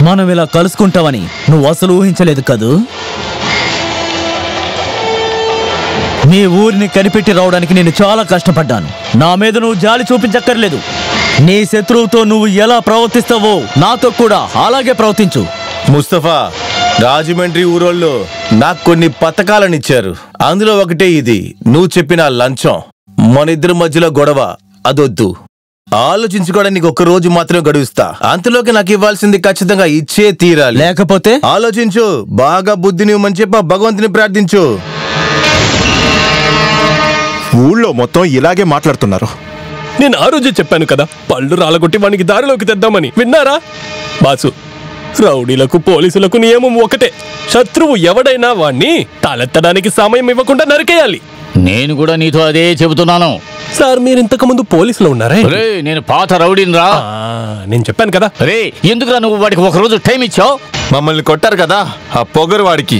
మనం ఇలా కలుసుకుంటామని నువ్వు అసలు ఊహించలేదు కదూ? మీ ఊరిని కనిపెట్టి రావడానికి నేను చాలా కష్టపడ్డాను. నా మీద నువ్వు జాలి చూపించక్కర్లేదు. నీ శత్రువుతో నువ్వు ఎలా ప్రవర్తిస్తావో నాతో కూడా అలాగే ప్రవర్తించు. ముస్తఫా, రాజమండ్రి ఊరోళ్ళు నాకు కొన్ని పథకాలను ఇచ్చారు. అందులో ఒకటే ఇది. నువ్వు చెప్పిన లంచం, మన ఇద్దరి మధ్యలో గొడవ, అదొద్దు. ఆలోచించుకోవడానికి ఒక రోజు మాత్రమే గడువుస్తా. అంతలోకి నాకు ఇవ్వాల్సింది ఖచ్చితంగా ఇచ్చే తీరాలి. లేకపోతే ఆలోచించు, బాగా బుద్ధిని ఇవ్వమని చెప్ప భగవంతుని ప్రార్థించు. ఊళ్ళో మొత్తం ఇలాగే మాట్లాడుతున్నారు. నేను ఆ రోజే చెప్పాను కదా, పళ్ళు రాలగొట్టి వానికి దారిలోకి తెద్దామని. విన్నారా? బాసు, రౌడీలకు పోలీసులకు నియమం ఒకటే. శత్రువు ఎవడైనా వాణ్ణి తలెత్తడానికి సమయం ఇవ్వకుండా నరికేయాలి. నేను కూడా నీతో అదే చెబుతున్నాను. సార్, మీరు ఇంతకు ముందు పోలీసులో ఉన్నారా? నేను పాత రౌడీని రా. నేను చెప్పాను కదా. రే, ఎందుకురా నువ్వు వాడికి ఒక రోజు టైం ఇచ్చావు? మమ్మల్ని కొట్టారు కదా, ఆ పొగరు వాడికి.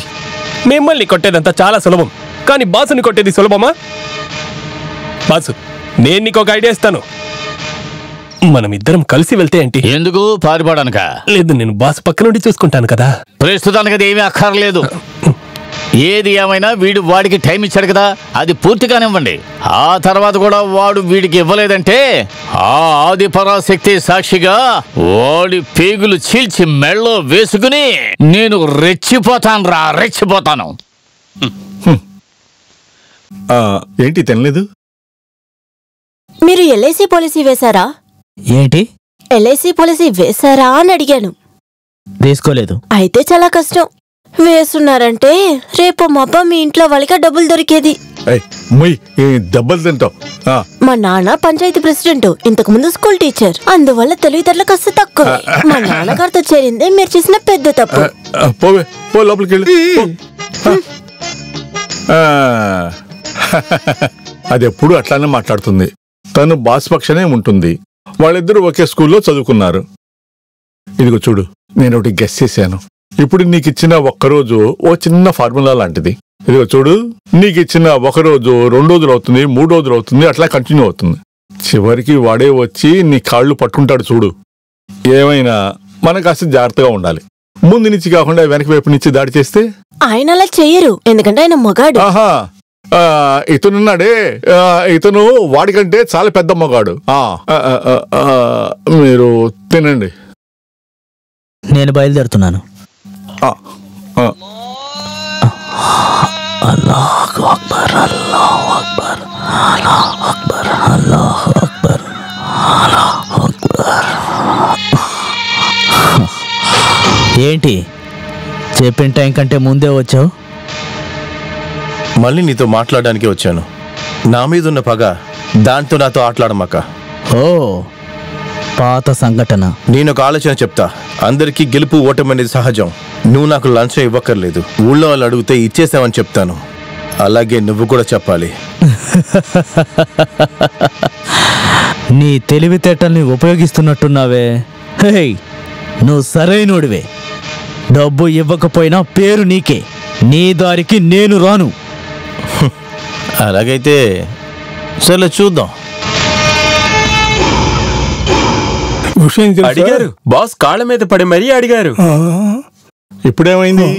మిమ్మల్ని కొట్టేదంతా చాలా సులభం, కానీ బాసుని కొట్టేది సులభమా? బాసు, నేను నీకు ఒక ఐడియా ఇస్తాను. మనం ఇద్దరం కలిసి వెళ్తే ఏంటి? ఎందుకు? పారిపోవడానిక? లేదు, నేను బాసు పక్క నుండి చూసుకుంటాను కదా. ప్రస్తుతానికి అది ఏమీ అక్కర్లేదు. ఏది ఏమైనా వీడు వాడికి టైం ఇచ్చాడు కదా, అది పూర్తిగానివ్వండి. ఆ తర్వాత కూడా వాడు వీడికి ఇవ్వలేదంటే ఆ ఆదిపరాశక్తి సాక్షిగా వాడి పేగులు చీల్చి మెళ్ళో వేసుకుని నేను రెచ్చిపోతాను రా, రెచ్చిపోతాను. ఏంటి తినలేదు? మీరు ఎల్ఐసి పాలసీ వేశారా? ఏంటి? ఎల్ఐసి పాలసీ వేశారా అని అడిగాను. వేసుకోలేదు. అయితే చాలా కష్టం. వేస్తున్నారంటే రేపు మబ్బా మీ ఇంట్లో వాళ్ళకి డబ్బులు దొరికేది. దెబ్బలు తింటావు. మా నాన్న పంచాయతీ ప్రెసిడెంట్, ఇంతకు ముందు స్కూల్ టీచర్. అందువల్ల తెలివితేటలు కాస్త తక్కువ. మా నాన్నగారితో చేరిందే మీరు చేసిన పెద్ద తప్పు. పోవే, పో లోపలికి వెళ్ళి. అది ఎప్పుడు అట్లానే మాట్లాడుతుంది. తను బాస్ పక్షనే ఉంటుంది. వాళ్ళిద్దరూ ఒకే స్కూల్లో చదువుకున్నారు. ఇదిగో చూడు, నేను ఒకటి గెస్ చేశాను. ఇప్పుడు నీకిచ్చిన ఒక్కరోజు ఓ చిన్న ఫార్ములా లాంటిది. ఇదిగో చూడు, నీకిచ్చిన ఒకరోజు 2 రోజులు అవుతుంది, 3 రోజులు అవుతుంది, అట్లా కంటిన్యూ అవుతుంది. చివరికి వాడే వచ్చి నీ కాళ్ళు పట్టుకుంటాడు చూడు. ఏమైనా మనం కాస్త జాగ్రత్తగా ఉండాలి. ముందు నుంచి కాకుండా వెనక వైపు నుంచి దాడి చేస్తే ఆయన అలా చెయ్యరు, ఎందుకంటే ఆయన మగాడు. ఆహా, ఇతనున్నాడే, ఇతను వాడికంటే చాలా పెద్ద మగాడు. మీరు తినండి. నేను బయలుదేరుతున్నాను. అల్లాహు అక్బర్, అల్లాహు అక్బర్, అల్లాహు అక్బర్, అల్లాహు అక్బర్, అల్లాహు అక్బర్. ఏంటి చెప్పిన టైం కంటే ముందే వచ్చావు? మళ్ళీ నీతో మాట్లాడడానికి వచ్చాను. నా మీదున్న పగ, దాంతో నాతో ఆటలాడమాక. ఓ, పాత సంఘటన. నేను ఒక ఆలోచన చెప్తా. అందరికీ గెలుపు ఓటమి అనేది సహజం. నువ్వు నాకు లంచం ఇవ్వక్కర్లేదు. ఊళ్ళో వాళ్ళు అడిగితే ఇచ్చేసావని చెప్తాను. అలాగే నువ్వు కూడా చెప్పాలి. నీ తెలివితేటల్ని ఉపయోగిస్తున్నట్టున్నావే. హే, నువ్వు సరైనోడివే. డబ్బు ఇవ్వకపోయినా పేరు నీకే. నీ దారికి నేను రాను. అలాగైతే సరే, చూద్దాం. విషయం తెలుసా? అడిగారు బాస్ కాళ్ళ మీద పడి మరీ అడిగారు. ఇప్పుడేమైంది?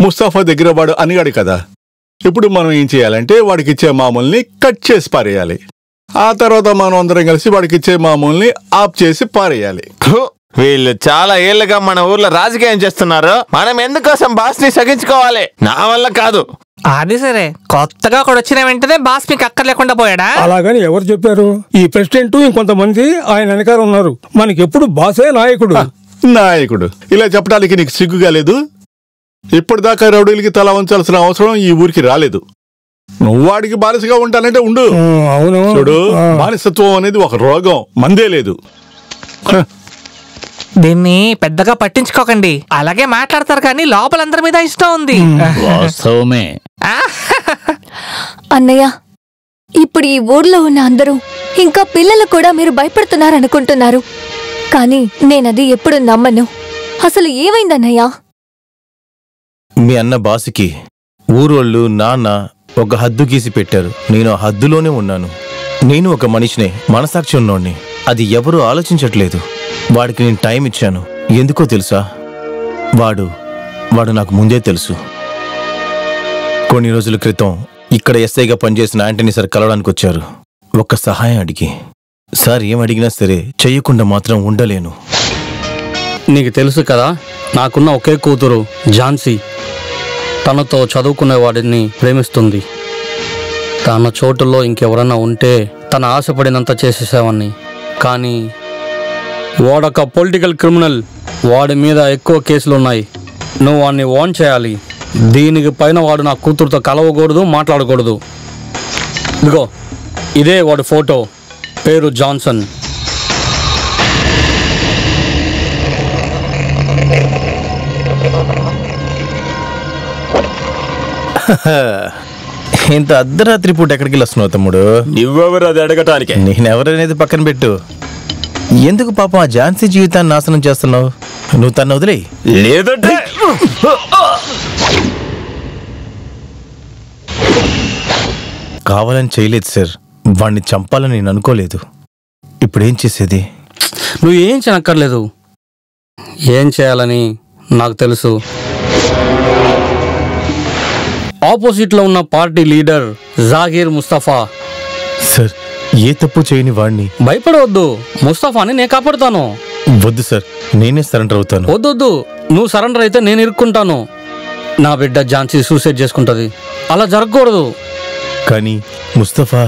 ముస్తఫా దగ్గర వాడు అనిగాడు కదా. ఇప్పుడు మనం ఏం చేయాలంటే వాడికి ఇచ్చే మామూల్ని కట్ చేసి పారేయాలి. ఆ తర్వాత మనం అందరం కలిసి వాడికి ఇచ్చే మామూల్ని ఆఫ్ చేసి పారేయాలి. వీళ్ళు చాలా ఏళ్ళుగా మన ఊర్లో రాజకీయం చేస్తున్నారు. మనం ఎందుకోసం బాస్ ని సగించుకోవాలి? నా వల్ల కాదు. అది సరే, కొత్తగా ఒకడు వచ్చిన వెంటనే బాస్ మీకు అక్కర్లేకుండా పోయాడా? అలాగని ఎవరు చెప్పారు? ఈ ప్రెసిడెంట్ ఇంకొంతమంది ఆయన వెనకాల ఉన్నారు. మనకెప్పుడు బాసే నాయకుడు. నాయకుడు ఇలా చెప్పడానికి నీకు సిగ్గుగా లేదు? ఇప్పటిదాకా రౌడీలకి తల వంచాల్సిన అవసరం ఈ ఊరికి రాలేదు. నువ్వు వాడికి బానిసగా ఉంటానంటే ఉండు. అవును చూడు, బానిసత్వం అనేది ఒక రోగం, మందే లేదు. దీన్ని పెద్దగా పట్టించుకోకండి. అలాగే మాట్లాడతారు కానీ లోపలందరి మీద ఇష్టం ఉంది. వాస్తవమే. అన్నయ్య, ఇప్పుడు ఈ ఊర్లో ఉన్న అందరూ ఇంకా పిల్లలు కూడా మీరు భయపడుతున్నారనుకుంటున్నారు. కానీ నేనది ఎప్పుడు నమ్మను. అసలు ఏమైందన్నయ్యా? మీ అన్న బాసుకి ఊరోళ్ళు నాన్న ఒక హద్దు గీసి పెట్టారు. నేను ఆ హద్దులోనే ఉన్నాను. నేను ఒక మనిషినే, మనసాక్షి ఉన్నోడిని. అది ఎవరూ ఆలోచించట్లేదు. వాడికి నేను టైం ఇచ్చాను. ఎందుకో తెలుసా? వాడు నాకు ముందే తెలుసు. కొన్ని రోజుల క్రితం ఇక్కడ ఎస్ఐగా పనిచేసిన యాంటనీ సార్ కలవడానికి వచ్చారు. ఒక్క సహాయం అడిగి. సార్ ఏం అడిగినా సరే చెయ్యకుండా మాత్రం ఉండలేను. నీకు తెలుసు కదా, నాకున్న ఒకే కూతురు ఝాన్సీ. తనతో చదువుకునే వాడిని ప్రేమిస్తుంది. తన చోటులో ఇంకెవరన్నా ఉంటే తన ఆశపడినంత చేసేసేవాడిని. కానీ వాడొక పొలిటికల్ క్రిమినల్. వాడి మీద ఎక్కువ కేసులున్నాయి. నువ్వు వాడిని వార్న్ చేయాలి. దీనికి పైన వాడు నా కూతురుతో కలవకూడదు, మాట్లాడకూడదు. ఇదిగో ఇదే వాడి ఫోటో. పేరు జాన్సన్. ఇంత అర్ధరాత్రి పూట ఎక్కడికి వెళ్ళొస్తున్నావు తమ్ముడు? నువ్వెవరు అది అడగటానికి? నేనెవరనేది పక్కన పెట్టు. ఎందుకు పాపం ఆ ఝాన్సీ జీవితాన్ని నాశనం చేస్తున్నావు? నువ్వు తను వదిలేయి. లేదంటే కావాలని చేయలేదు సార్. వాణ్ణి చంపాలని నేను అనుకోలేదు. ఇప్పుడేం చేసేది? నువ్వు ఏం చేయనక్కర్లేదు. ఏం చేయాలని నాకు తెలుసు. ఆపోజిట్లో ఉన్న party leader Jagir Mustafa. Sir, ఏ తప్పు చేయని వాడిని. భయపడవద్దు, ముస్తఫాని నేను కాపాడుతాను. వద్దు సార్, నేనే సరెండర్ అవుతాను. వద్దొద్దు, నువ్వు సరెండర్ అయితే నేను ఇరుక్కుంటాను. నా బిడ్డ ఝాన్సీ సూసైడ్ చేసుకుంటది. అలా జరగకూడదు. కానీ ముస్తఫా,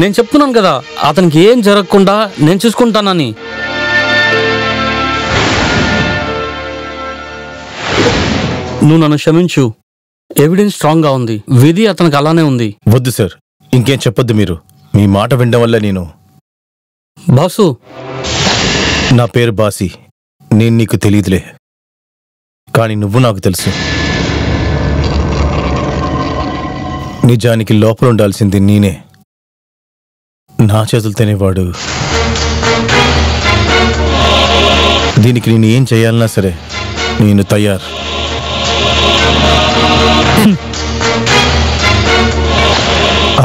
నేను చెప్తున్నాను కదా, అతనికి ఏం జరగకుండా నేను చూసుకుంటానని. నువ్వు నన్ను క్షమించు. ఎవిడెన్స్ స్ట్రాంగ్ గా ఉంది. విధి అతనికి అలానే ఉంది. వద్దు సార్, ఇంకేం చెప్పొద్దు. మీరు మీ మాట వినడం వల్ల నేను. బాసు, నా పేరు బాసి. నేను నీకు తెలియదులే, కానీ నువ్వు నాకు తెలుసు. నిజానికి లోపల ఉండాల్సింది నేనే. నా చేతులతోనే వాడు. దీనికి నేను ఏం చేయాలన్నా సరే నేను తయారు.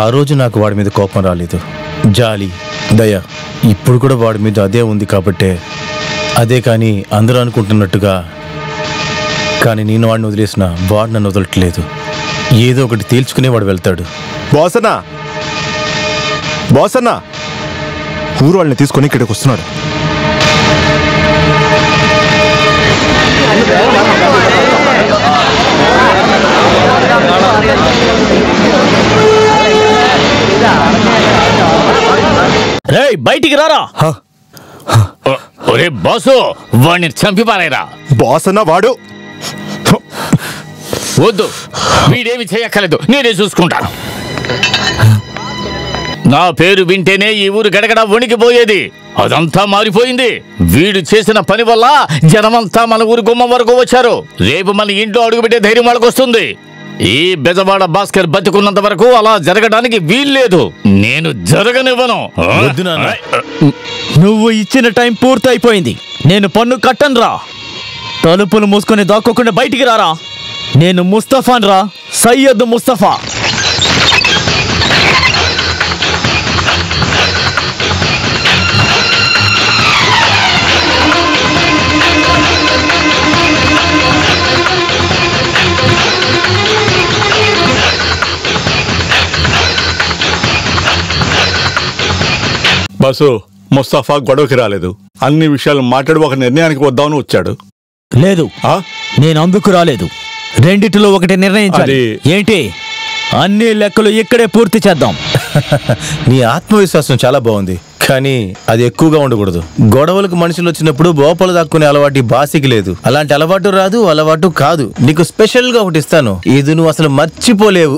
ఆ రోజు నాకు వాడి మీద కోపం రాలేదు, జాలి, దయ. ఇప్పుడు కూడా వాడి మీద అదే ఉంది కాబట్టే. అదే కానీ అందరూ అనుకుంటున్నట్టుగా. కానీ నేను వాడిని వదిలేసిన వాడు నన్ను వదలట్లేదు. ఏదో ఒకటి తేల్చుకునే వాడు వెళ్తాడు. బాసన్నా, బాసన్నా, ఊరు వాళ్ళని తీసుకొని ఇక్కడికి వస్తున్నాడు. రేయ్, బయటికి రారా. ఒరే బాసు, వాడిని చంపి పారేరా. బాసన్నా, వాడు వద్దు, వీడేమి చేయక్కర్లేదు, నేనే చూసుకుంటాను. నా పేరు వింటేనే ఈ ఊరు గడగడ వణికిపోయేది. అదంతా మారిపోయింది. వీడు చేసిన పని వల్ల జనమంతా మన ఊరు గుమ్మం వరకు వచ్చారు. రేపు మన ఇంట్లో అడుగుపెట్టే ధైర్యం వాళ్ళకి వస్తుంది. ఈ బెజవాడ భాస్కర్ బతికున్నంత వరకు అలా జరగడానికి వీల్లేదు. నేను జరగనివ్వను. నువ్వు ఇచ్చిన టైం పూర్తయిపోయింది. నేను పన్ను కట్టను రా. తలుపులు మూసుకొని దాక్కోకుండా బయటికి రారా. నేను ముస్తఫాన్ రా, సయ్యద్ ముస్తఫా. బస్సు ముస్తఫా గొడవకి రాలేదు. అన్ని విషయాలు మాట్లాడి ఒక నిర్ణయానికి వద్దామని వచ్చాడు. లేదు, నేను అందుకు రాలేదు. రెండిటిలో ఒకటి నిర్ణయించాలి. ఏంటి? అన్ని లెక్కలు ఇక్కడే పూర్తి చేద్దాం. నీ ఆత్మవిశ్వాసం చాలా బాగుంది, కానీ అది ఎక్కువగా ఉండకూడదు. గొడవలకు మనుషులు వచ్చినప్పుడు బోపలు దాక్కునే అలవాటు బాసికి లేదు. అలాంటి అలవాటు రాదు, అలవాటు కాదు. నీకు స్పెషల్ గా ఒకటి ఇస్తాను, ఇది నువ్వు అసలు మర్చిపోలేవు.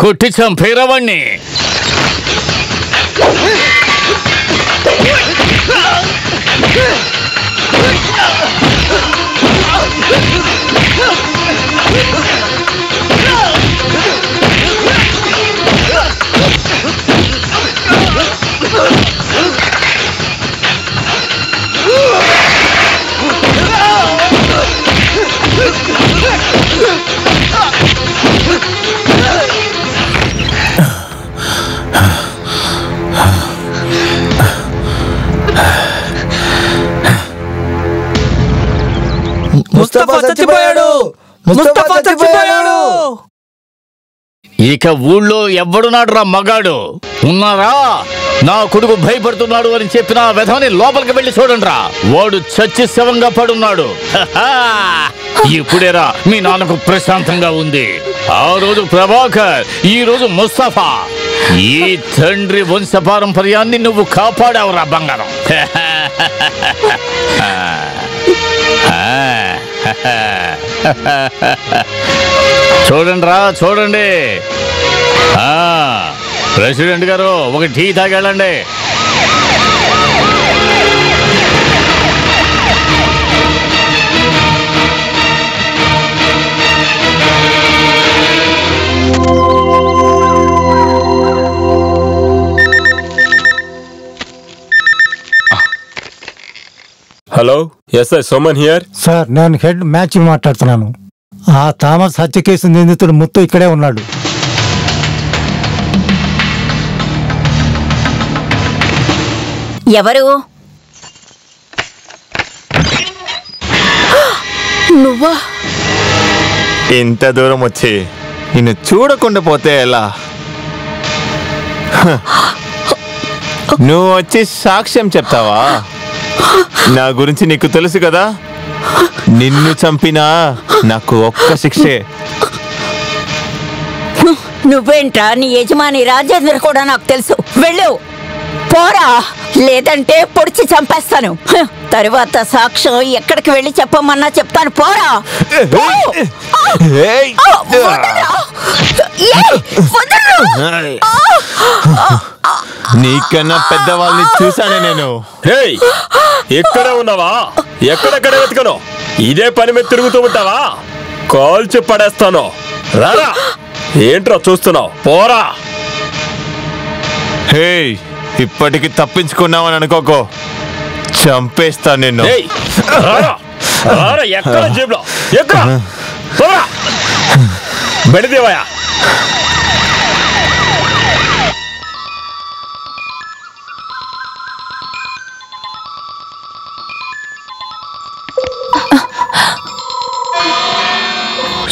కొట్టి చంపేరవాణ్ణి. ముస్తఫా చచ్చిపోయాడు. ముస్తఫా చచ్చిపోయాడు. ఇక ఊళ్ళో ఎవడున్నాడు రా మగాడు? ఉన్నారా? నా కొడుకు భయపడుతున్నాడు అని చెప్పిన వెధవని లోపలికి వెళ్ళి చూడండి రా. వాడు చచ్చి శవంగా పడున్నాడు. ఇప్పుడేరా మీ నాన్నకు ప్రశాంతంగా ఉంది. ఆ రోజు ప్రభాకర్, ఈ రోజు ముస్తఫా. ఈ తండ్రి వంశపారంపర్యాన్ని నువ్వు కాపాడావురా బంగారం. చూడండి రా, చూడండి. ప్రెసిడెంట్ గారు, ఒక టీ తాగెళ్ళండి. Hello, SI Soman here. Sir, నేను హెడ్ మ్యాచ్ మాట్లాడుతున్నాను. ఆ థామస్ హత్య కేసు నిందితుడు ముత్తు ఇక్కడే ఉన్నాడు. ఎవరు? నువ్వా? ఇంత దూరం వచ్చి నిన్ను చూడకుండా పోతే ఎలా? నువ్వు వచ్చి సాక్ష్యం చెప్తావా? నా గురించి నీకు తెలుసు కదా. నిన్ను చంపినా నాకు ఒక్క శిక్షే. నువ్వేంట్రా? నీ యజమాని రాజేంద్ర కూడా నాకు తెలుసు. వెళ్ళు, పోరా, లేదంటే పొడిచి చంపేస్తాను. తరువాత సాక్ష్యం ఎక్కడికి వెళ్ళి చెప్పమన్నా చెప్తాను. పోరా. నీకన్నా పెద్దవాళ్ళని చూశానే నేను. ఎక్కడ ఉన్నావా? ఎక్కడెక్కడ వెతకను? ఇదే పని మీద తిరుగుతూ ఉంటావా? కాల్చి పడేస్తాను. రారా. ఏంట్రా చూస్తున్నావు? పోరా. హే, ఇప్పటికి తప్పించుకున్నావని అనుకోకో, చంపేస్తా నిన్ను. ఎక్కడ జేబులో? ఎక్కడ? బెడిదేవయ్యా.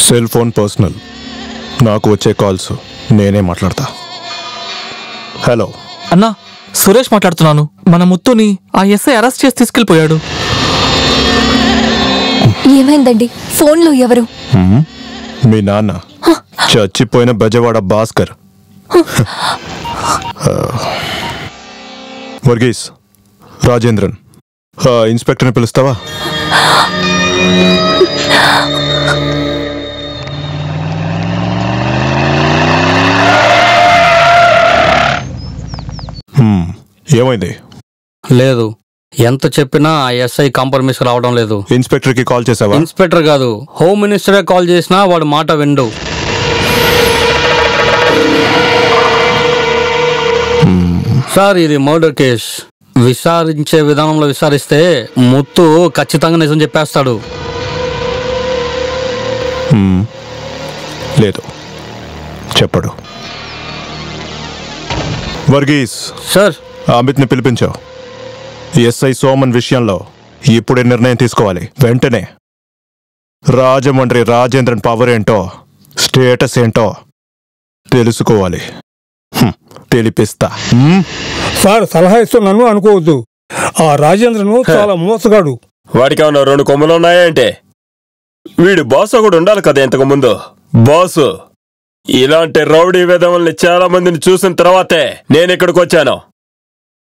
Cell phone personal. నాకు వచ్చే కాల్స్ నేనే మాట్లాడతా. హలో అన్నా, సురేష్ మాట్లాడుతున్నాను. మన ముత్తుని ఆ ఎస్ఐ అరెస్ట్ చేసి తీసుకెళ్లిపోయాడు. ఏమైందండి? ఫోన్లో ఎవరు? మీ నాన్న, చచ్చిపోయిన బెజవాడ భాస్కర్. వర్గీస్, రాజేంద్రన్, ఇన్స్పెక్టర్ని పిలుస్తావా? ఏమైంది? లేదు, ఎంత చెప్పినా ఆ ఎస్ఐ కాంప్రమైజ్ రావడం లేదు. ఇన్స్పెక్టర్ కి కాల్ చేసావా? ఇన్స్పెక్టర్ కాదు, హోమ్ మినిస్టరే కాల్ చేసినా వాడు మాట విండు. సార్, ఇది మర్డర్ కేస్. విచారించే విధానంలో విచారిస్తే ముత్తు ఖచ్చితంగా నిజం చెప్పేస్తాడు. లేదు, చెప్పడు. వర్గీస్ సార్, అమిత్ని పిలిపించావు. ఎస్ఐ సోమన్ విషయంలో ఇప్పుడే నిర్ణయం తీసుకోవాలి, వెంటనే. రాజమండ్రి రాజేంద్రన్ పవర్ ఏంటో, స్టేటస్ ఏంటో తెలుసుకోవాలి. తెలిపిస్తా. సార్, సలహా ఇస్తున్నాను అనుకోవద్దు. ఆ రాజేంద్రను చాలా మోసగాడు. వాడికి ఏమన్నా 2 కొమ్ములు ఉన్నాయా అంటే? వీడు బాస్ ఒకడు ఉండాలి కదా ఇంతకు ముందు. బాసు ఇలాంటి రౌడీ విధవల్ని చాలా మందిని చూసిన తర్వాతే నేను ఇక్కడికి వచ్చాను.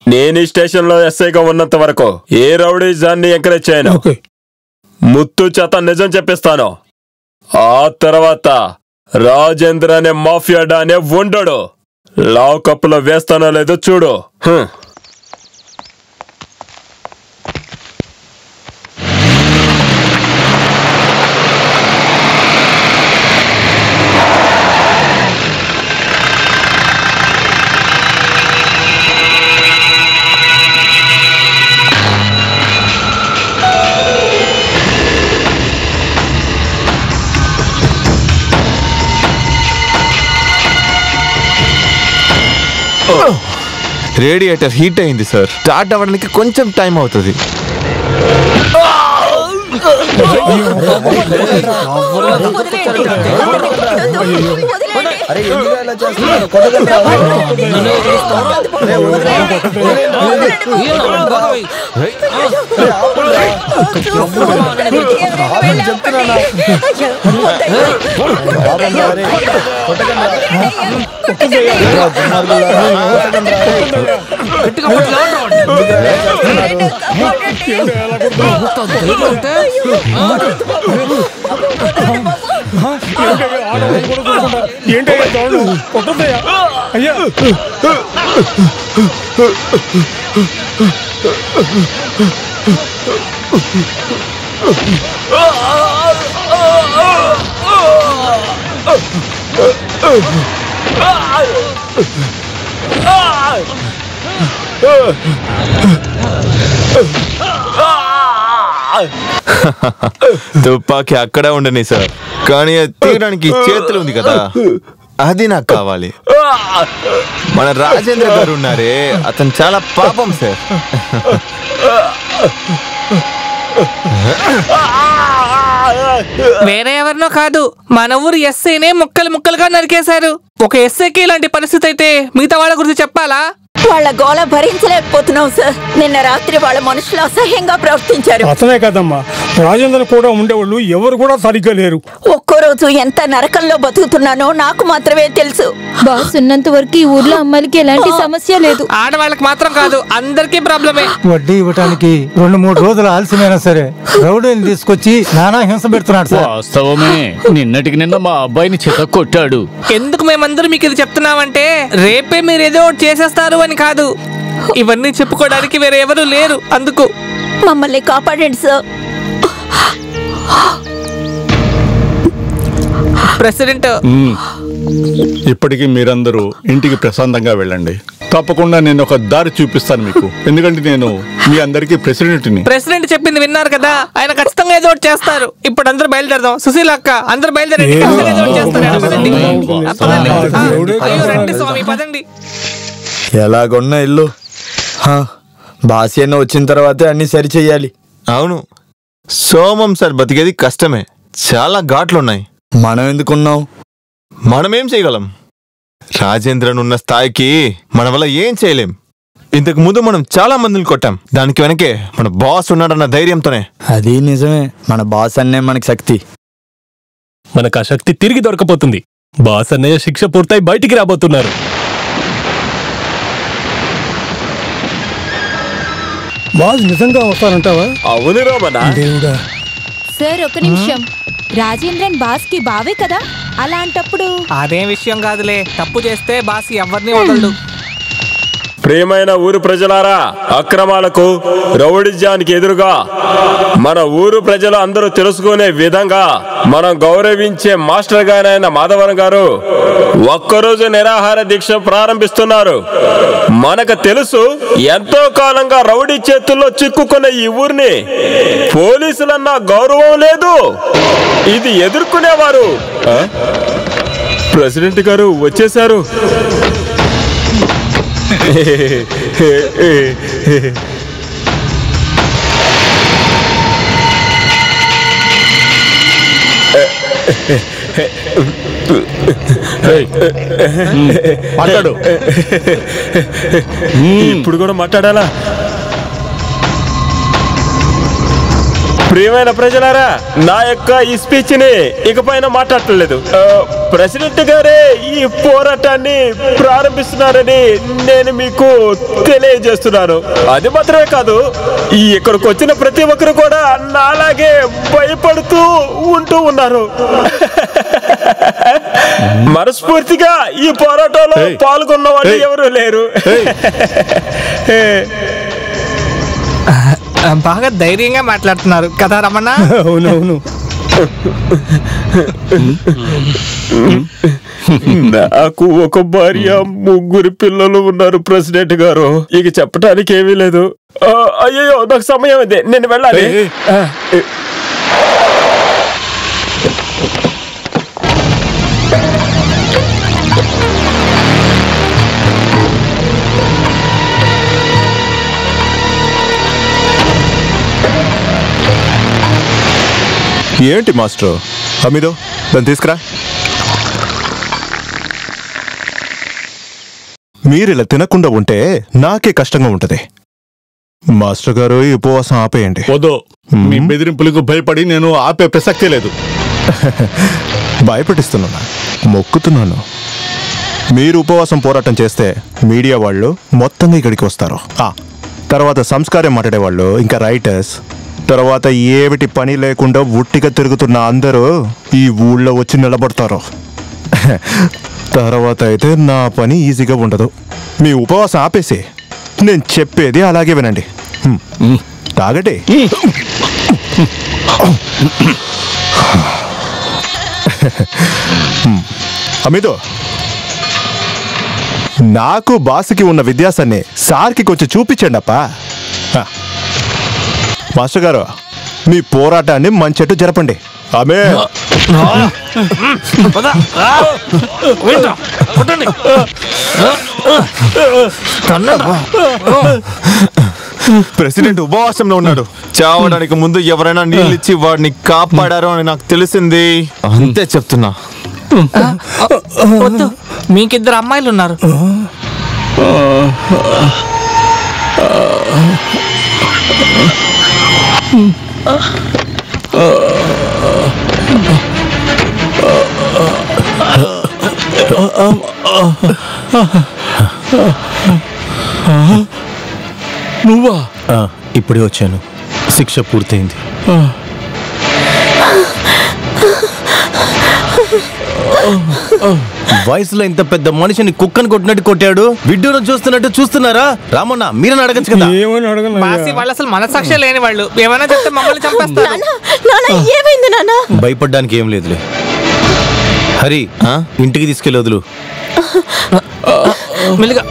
నేను ఈ స్టేషన్లో ఎస్ఐగా ఉన్నంత వరకు ఏ రౌడీజాన్ని ఎంకరేజ్ చేయను. ముత్తు చేత నిజం చెప్పిస్తాను. ఆ తర్వాత రాజేంద్ర అనే మాఫియా డానే ఉండడు. లాకప్లో వేస్తానో లేదో చూడు. రేడియేటర్ హీట్ అయింది సార్. స్టార్ట్ అవ్వడానికి కొంచెం టైం అవుతుంది. అయ్యా, తుపాకీ అక్కడే ఉండని సార్, కానీ అది తీయడానికి చేతులు ఉంది కదా, అది నాకు కావాలి. మన రాజేంద్ర గారు ఉన్నారే, అతను చాలా పాపం సార్. వేరే ఎవరినో కాదు, మన ఊరు ఎస్ఐనే ముక్కలు ముక్కలుగా నరికేశారు. ఒక ఎస్ఐకి ఇలాంటి పరిస్థితి అయితే మిగతా వాళ్ళ గురించి చెప్పాలా? వాళ్ళ గోళ భరించలేకపోతున్నాం సార్. నిన్న రాత్రి వాళ్ళ మనుషులు అసహ్యంగా ప్రవర్తించారు. అతనే కదమ్మా, రాజేంద్ర కూడా ఉండేవాళ్ళు ఎవరు కూడా సరిగ్గా లేరు. ఒక్కో రోజు ఎంత నరకంలో బతుకుతున్నానో నాకు మాత్రమే తెలుసు. బాస్ ఉన్నంత వరకు ఈ ఊర్లో అమ్మాయిలకి ఎలాంటి సమస్య లేదు. ఆడవాళ్ళకి మాత్రం కాదు, అందరికీ ప్రాబ్లమే. వడ్డీ ఇవ్వటానికి 2-3 రోజులు ఆలస్యమైనా సరే రౌడీని తీసుకొచ్చి నానా హింస పెడుతున్నాడు సార్. వాస్తవమే, నిన్నటికి నిన్న మా అబ్బాయిని చేత కొట్టాడు. ఎందుకు మేమందరం మీకు ఇది చెప్తున్నామంటే రేపే మీరు ఏదో ఒకటి చేసేస్తారు అని కాదు. ఇవన్నీ చెప్పుకోవడానికి వేరే ఎవరు లేరు. అందుకు మమ్మల్ని కాపాడండి సార్. ప్రెసిడెంట్, ఇప్పటికీ మీరందరూ ఇంటికి ప్రశాంతంగా వెళ్ళండి. తప్పకుండా నేను ఒక దారి చూపిస్తాను మీకు, ఎందుకంటే నేను మీ అందరికీ ప్రెసిడెంట్ని. ప్రెసిడెంట్ చెప్పింది విన్నారు కదా, ఆయన ఖచ్చితంగా ఏదో ఒకటి చేస్తారు. ఇప్పుడు అందరూ బయలుదేరదాం. సుశీల అక్క, అందరూ బయలుదేరండి. ఖచ్చితంగా ఏదో ఒకటి చేస్తారు. అయ్యో, రండి స్వామి, పదండి. ఎలాగున్న ఇల్లు బాసి అన్న వచ్చిన తర్వాతే అన్ని సరి చెయ్యాలి. అవును, సోమం సార్ బతికేది కష్టమే. చాలా ఘాట్లున్నాయి. మనం ఎందుకున్నాం? మనమేం చేయగలం? రాజేంద్రన్ ఉన్న స్థాయికి మన వల్ల ఏం చేయలేం. ఇంతకు ముందు మనం చాలా మందిని కొట్టాం. దానికి వెనకే మన బాస్ ఉన్నాడన్న ధైర్యంతోనే. అది నిజమే, మన బాస్ అన్నే మనకి శక్తి. మనకు ఆ శక్తి తిరిగి దొరకపోతుంది. బాస్ అన్నయ్య శిక్ష పూర్తయి బయటికి రాబోతున్నారు. బాస్ నిజంగా వస్తారంటావా? అవును రామన్నా. దేవుడా. సార్ ఒక నిమిషం. రాజేంద్రన్ బాస్ కి బావే కదా, అలాంటప్పుడు అదేం విషయం కాదులే. తప్పు చేస్తే బాస్ ఎవరిని వదలడు. ప్రియమైన ఊరు ప్రజలారా, అక్రమాలకు రౌడిజానికి ఎదురుగా మన ఊరు ప్రజలు అందరూ తెలుసుకునే విధంగా మనం గౌరవించే మాస్టర్ గారైన మాధవన్ గారు ఒక్కరోజు నిరాహార దీక్ష ప్రారంభిస్తున్నారు. మనకు తెలుసు, ఎంతో కాలంగా రౌడీ చేతుల్లో చిక్కుకున్న ఈ ఊరిని పోలీసులన్న గౌరవం లేదు. ఇది ఎదుర్కొనేవారు. ప్రెసిడెంట్ గారు వచ్చేశారు. మాట్లాడు. ఇప్పుడు కూడా మాట్లాడాలా? ప్రియమైన ప్రజలారా, నా యొక్క ఈ స్పీచ్ ని ఇకపైన మాట్లాడలేదు. ప్రెసిడెంట్ గారే ఈ పోరాటాన్ని ప్రారంభిస్తున్నారని నేను మీకు తెలియజేస్తున్నాను. అది మాత్రమే కాదు, ఇక్కడికి వచ్చిన ప్రతి ఒక్కరు కూడా నాలాగే భయపడుతూ ఉంటూ ఉన్నారు. మనస్ఫూర్తిగా ఈ పోరాటంలో పాల్గొన్న వాళ్ళు ఎవరు లేరు. బాగా ధైర్యంగా మాట్లాడుతున్నారు కదా రమణ? అవునవును. నాకు ఒక భార్య, 3 పిల్లలు ఉన్నారు ప్రెసిడెంట్ గారు. ఇక చెప్పడానికి ఏమీ లేదు. అయ్యో, నాకు సమయం అదే, నేను వెళ్ళాలి. ఏంటి మాస్టర్? హమీదో, దాన్ని తీసుకురా. మీరిలా తినకుండా ఉంటే నాకే కష్టంగా ఉంటది. మాస్టర్ గారు ఈ ఉపవాసం ఆపేయండి. వద్దు, మీ బెదిరింపులకు భయపడి నేను ఆపే ప్రసక్తే లేదు. భయపెట్టిస్తున్నా, మొక్కుతున్నాను. మీరు ఉపవాసం పోరాటం చేస్తే మీడియా వాళ్ళు మొత్తంగా ఇక్కడికి వస్తారు. తర్వాత సంస్కారం మాట్లాడేవాళ్ళు, ఇంకా రైటర్స్, తర్వాత ఏమిటి పని లేకుండా ఉట్టిగా తిరుగుతున్న అందరూ ఈ ఊళ్ళో వచ్చి నిలబడతారు. తర్వాత అయితే నా పని ఈజీగా ఉండదు. మీ ఉపవాసం ఆపేసి నేను చెప్పేది అలాగే వినండి. తాగండి. అమిదో, నాకు బాస్కి ఉన్న వ్యత్యాసాన్ని సార్కి కొంచెం చూపించండి అప్పా. మాస్టర్ గారు, మీ పోరాటాన్ని మంచెట్టు జరపండి. ఆమె ప్రెసిడెంట్ ఉపవాసంలో ఉన్నాడు. చావడానికి ముందు ఎవరైనా నీళ్ళిచ్చి వాడిని కాపాడారో అని నాకు తెలిసింది. అంతే చెప్తున్నా. వద్దు, మీకిద్దరు అమ్మాయిలు ఉన్నారు. నువ్వా? ఇప్పుడే వచ్చాను. శిక్ష పూర్తయింది. వయసులో ఇంత పెద్ద మనిషిని కుక్కను కొట్టినట్టు కొట్టాడు. విడ్డూరం చూస్తున్నట్టు చూస్తున్నారా? రామన్న, మీరని అడగచ్చు కదా. బాసి వాళ్ళు అసలు మనసాక్షి లేని వాళ్ళు. ఏమైనా చెప్తే మమ్మల్ని చంపేస్తారు. భయపడ్డానికి ఏం లేదులే. హరి, ఇంటికి తీసుకెళ్ళి వదులు. మెల్లిగా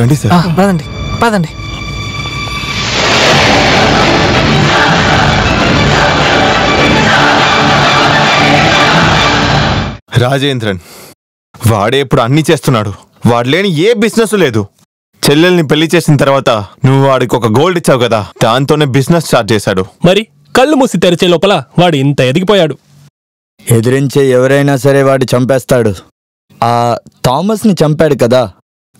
రండి సార్. పదండి పదండి. రాజేంద్రన్ వాడే ఇప్పుడు అన్ని చేస్తున్నాడు. వాడు లేని ఏ బిజినెస్ లేదు. చెల్లెల్ని పెళ్లి చేసిన తర్వాత నువ్వు వాడికి ఒక గోల్డ్ ఇచ్చావు కదా, దాంతోనే బిజినెస్ స్టార్ట్ చేశాడు. మరి కళ్ళు మూసి తెరిచే లోపల వాడు ఇంత ఎదిగిపోయాడు. ఎదిరించే ఎవరైనా సరే వాడు చంపేస్తాడు. ఆ థామస్ని చంపాడు కదా,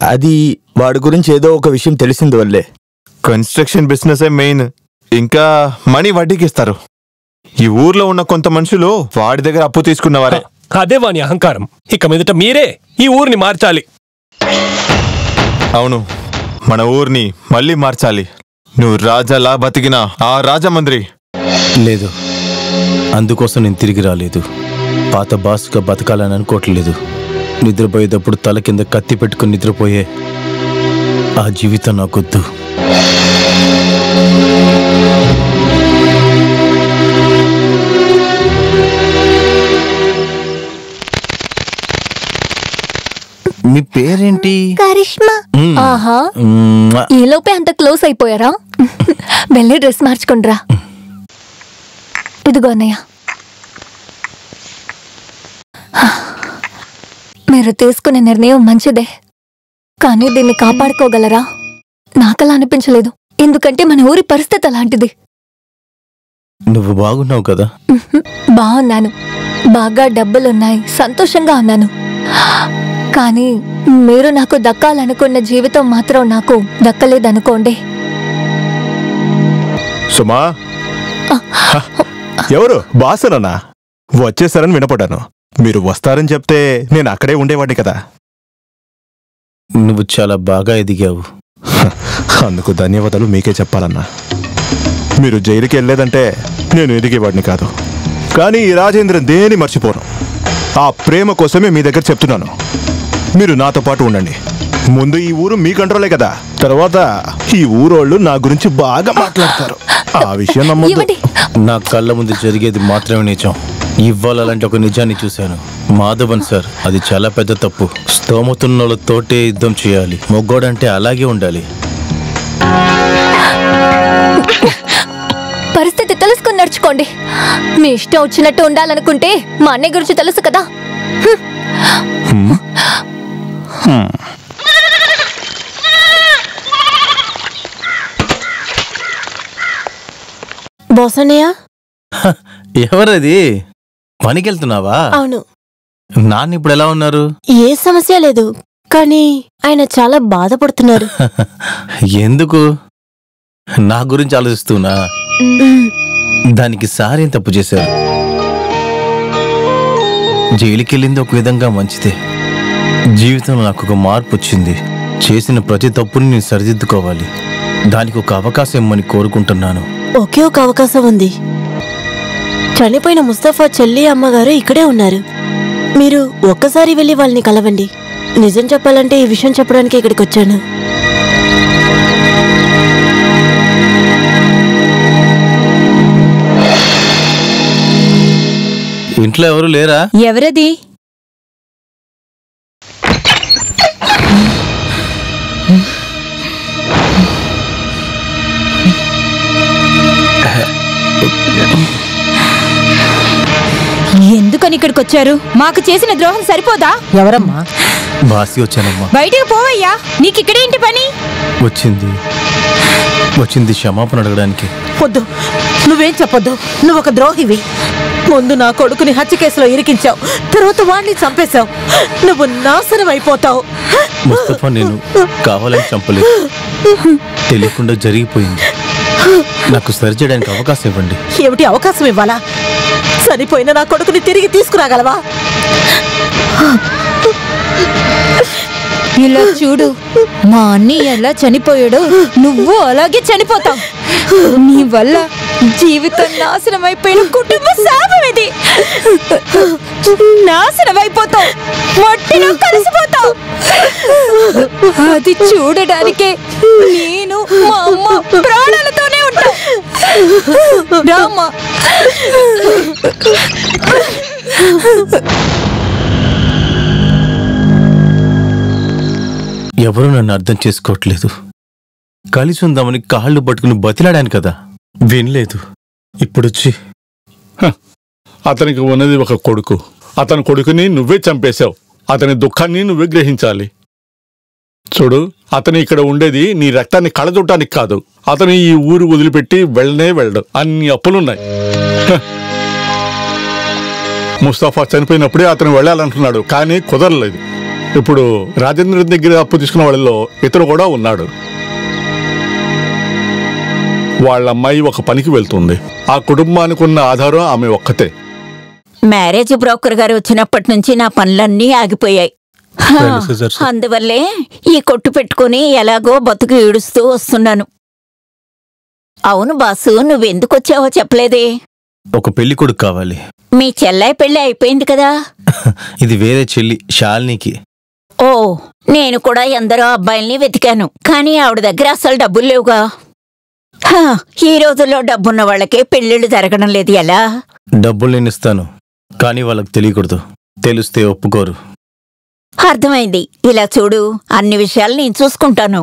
అది వాడి గురించి ఏదో ఒక విషయం తెలిసింది వల్లే. కన్స్ట్రక్షన్ బిజినెస్ మెయిన్, ఇంకా మనీ వడ్డీకి ఇస్తారు. ఈ ఊర్లో ఉన్న కొంత మనుషులు వాడి దగ్గర అప్పు తీసుకున్నవారే. అదే వాని అహంకారం. ఇక మీదట మీరే ఈ ఊరిని మార్చాలి. అవును, మన ఊరిని మళ్ళీ మార్చాలి. నువ్వు రాజాలా బతికిన ఆ రాజమండ్రి. లేదు, అందుకోసం నేను తిరిగి రాలేదు. పాత బాస్గా బతకాలని అనుకోవట్లేదు. నిద్రపోయేటప్పుడు తల కింద కత్తి పెట్టుకుని నిద్రపోయే ఆ జీవితం నాకొద్దు. మీ పేరేంటి? కరిష్మా. ఆహా, ఈ లోపే అంత క్లోజ్ అయిపోయారా? వెళ్ళి డ్రెస్ మార్చుకుండ్రా. ఇదిగో అన్నయ్య, మీరు తీసుకునే నిర్ణయం మంచిదే, కానీ దీన్ని కాపాడుకోగలరా? నాకలా అనిపించలేదు, ఎందుకంటే మన ఊరి పరిస్థితి అలాంటిది. నువ్వు బాగున్నావు కదా? బాగున్నాను, బాగా డబ్బులున్నాయి, సంతోషంగా ఉన్నాను. కానీ మీరు నాకు దక్కాలనుకున్న జీవితం మాత్రం నాకు దక్కలేదనుకోండి. సుమా, ఎవరు? బాసనన్నా? వచ్చేసారని వినపడ్డాను. మీరు వస్తారని చెప్తే నేను అక్కడే ఉండేవాడిని కదా. నువ్వు చాలా బాగా ఎదిగావు. అందుకు ధన్యవాదాలు మీకే చెప్పాలన్నా. మీరు జైలుకి వెళ్ళలేదంటే నేను ఎదిగేవాడిని కాదు. కానీ ఈ రాజేంద్రన్ దేని మర్చిపోను. ఆ ప్రేమ కోసమే మీ దగ్గర చెప్తున్నాను. మీరు నాతో పాటు ఉండండి. ముందు ఈ ఊరు మీ కంట్రోలే కదా, తర్వాత ఈ ఊరోళ్ళు నా గురించి బాగా మాట్లాడతారు. ఆ విషయం నమ్మొద్దు. నా కళ్ళ ముందు జరిగేది మాత్రమే నిజం. ఇవాళ అలాంటి ఒక నిజాన్ని చూశాను. మాధవన్ సార్, అది చాలా పెద్ద తప్పు. స్తోమతున్నోళ్ళతోటే యుద్ధం చేయాలి. మొగ్గోడంటే అలాగే ఉండాలి. పరిస్థితి తెలుసుకుని నడుచుకోండి. మీ ఇష్టం వచ్చినట్టు ఉండాలనుకుంటే మా అన్నయ్య గురించి తెలుసు కదా. బోసన్నయ్య, ఎవరది? పనికెళ్తున్నావా? అవును. నాన్న ఇప్పుడు ఎలా ఉన్నారు? ఏ సమస్య లేదు, కానీ ఆయన చాలా బాధపడుతున్నారు. ఎందుకు? నా గురించి ఆలోచిస్తున్నా? దానికి సారేం తప్పు చేశారు? జైలుకెళ్ళింది ఒక విధంగా మంచిదే. జీవితంలో నాకు ఒక మార్పు వచ్చింది. చేసిన ప్రతి తప్పుని నేను సరిదిద్దుకోవాలి. దానికి ఒక అవకాశం ఇమ్మని కోరుకుంటున్నాను. ఒకే ఒక అవకాశం ఉంది. చనిపోయిన ముస్తఫా చెల్లి అమ్మగారు ఇక్కడే ఉన్నారు. మీరు ఒక్కసారి వెళ్ళి వాళ్ళని కలవండి. నిజం చెప్పాలంటే ఈ విషయం చెప్పడానికి ఇక్కడికి వచ్చాను. ఇంట్లో ఎవరు లేరా? ఎవరది? ఎందుకని ఇక్కడికి వచ్చారు? మాకు చేసిన ద్రోహం సరిపోదా? ఎవరమ్మా? బాసి వచ్చానమ్మా. బయటికి పోవయ్యా, నీకు ఇక్కడేంటి పని? వచ్చింది క్షమాపణ అడగడానికి. వద్దు, నువ్వేం చెప్పొద్దు. నువ్వు ఒక ద్రోహివి. ముందు నా కొడుకుని హత్య కేసులో ఇరికించావు, తర్వాత వాణ్ణి చంపేశావు. నువ్వు నాశనం అయిపోతావు. ముస్తఫా నేను కావాలని చంపలేదు, తెలియకుండా జరిగిపోయింది. నాకు సరి చేయడానికి అవకాశం ఇవ్వండి. ఏమిటి అవకాశం ఇవ్వాలా? చనిపోయిన నా కొడుకుని తిరిగి తీసుకురాగలవా? ఇలా చూడు, మా అన్నయ్య ఎలా చనిపోయాడో నువ్వు అలాగే చనిపోతావు. నీ వల్ల జీవితం నాశనం అయిపోయిన కుటుంబ శాపం ఇది. నాశనం అయిపోతావు, మట్టిలో కలిసిపోతావు. అది చూడడానికే నేను మా అమ్మ ప్రాణాలతోనే ఉంటా. రామ్మా. ఎవరూ నన్ను అర్థం చేసుకోవట్లేదు. కలిసి ఉందామని కాళ్ళు పట్టుకుని బతిలాడాను కదా, వినలేదు. ఇప్పుడొచ్చి అతనికి ఉన్నది ఒక కొడుకు. అతని కొడుకుని నువ్వే చంపేశావు. అతని దుఃఖాన్ని నువ్వే గ్రహించాలి. చూడు, అతను ఇక్కడ ఉండేది నీ రక్తాన్ని కళచూడటానికి కాదు. అతను ఈ ఊరు వదిలిపెట్టి వెళ్ళడు. అన్ని అప్పులున్నాయి. ముస్తఫా చనిపోయినప్పుడే అతను వెళ్ళాలంటున్నాడు, కానీ కుదరలేదు. ఇప్పుడు రాజేంద్ర దగ్గర అప్పు తీసుకున్న వాళ్ళలో ఇతను కూడా ఉన్నాడు. వాళ్ళ అమ్మాయి ఒక పనికి వెళ్తుంది. ఆ కుటుంబానికి ఉన్న ఆధారం ఆమె ఒక్కతే. మ్యారేజ్ బ్రోకర్ గారు వచ్చినప్పటి నుంచి నా పనులన్నీ ఆగిపోయాయి. అందువల్లే ఈ కొట్టు పెట్టుకుని ఎలాగో బతుకు ఈడుస్తూ వస్తున్నాను. అవును బాసు, నువ్వెందుకు వచ్చావో చెప్పలేదే? ఒక పెళ్లి కొడుకు కావాలి. మీ చెల్లాయి పెళ్లి అయిపోయింది కదా? ఇది వేరే చెల్లి, శాలినికి. ఓ, నేను కూడా ఎందరో అబ్బాయిల్ని వెతికాను, కానీ ఆవిడ దగ్గర అసలు డబ్బులు లేవుగా. ఈ రోజుల్లో డబ్బున్న వాళ్ళకే పెళ్లిళ్ళు జరగడం లేదు. ఎలా? డబ్బులు నేను ఇస్తాను, కానీ వాళ్ళకి తెలియకూడదు. తెలిస్తే ఒప్పుకోరు. అర్థమైంది. ఇలా చూడు, అన్ని విషయాలు నేను చూసుకుంటాను.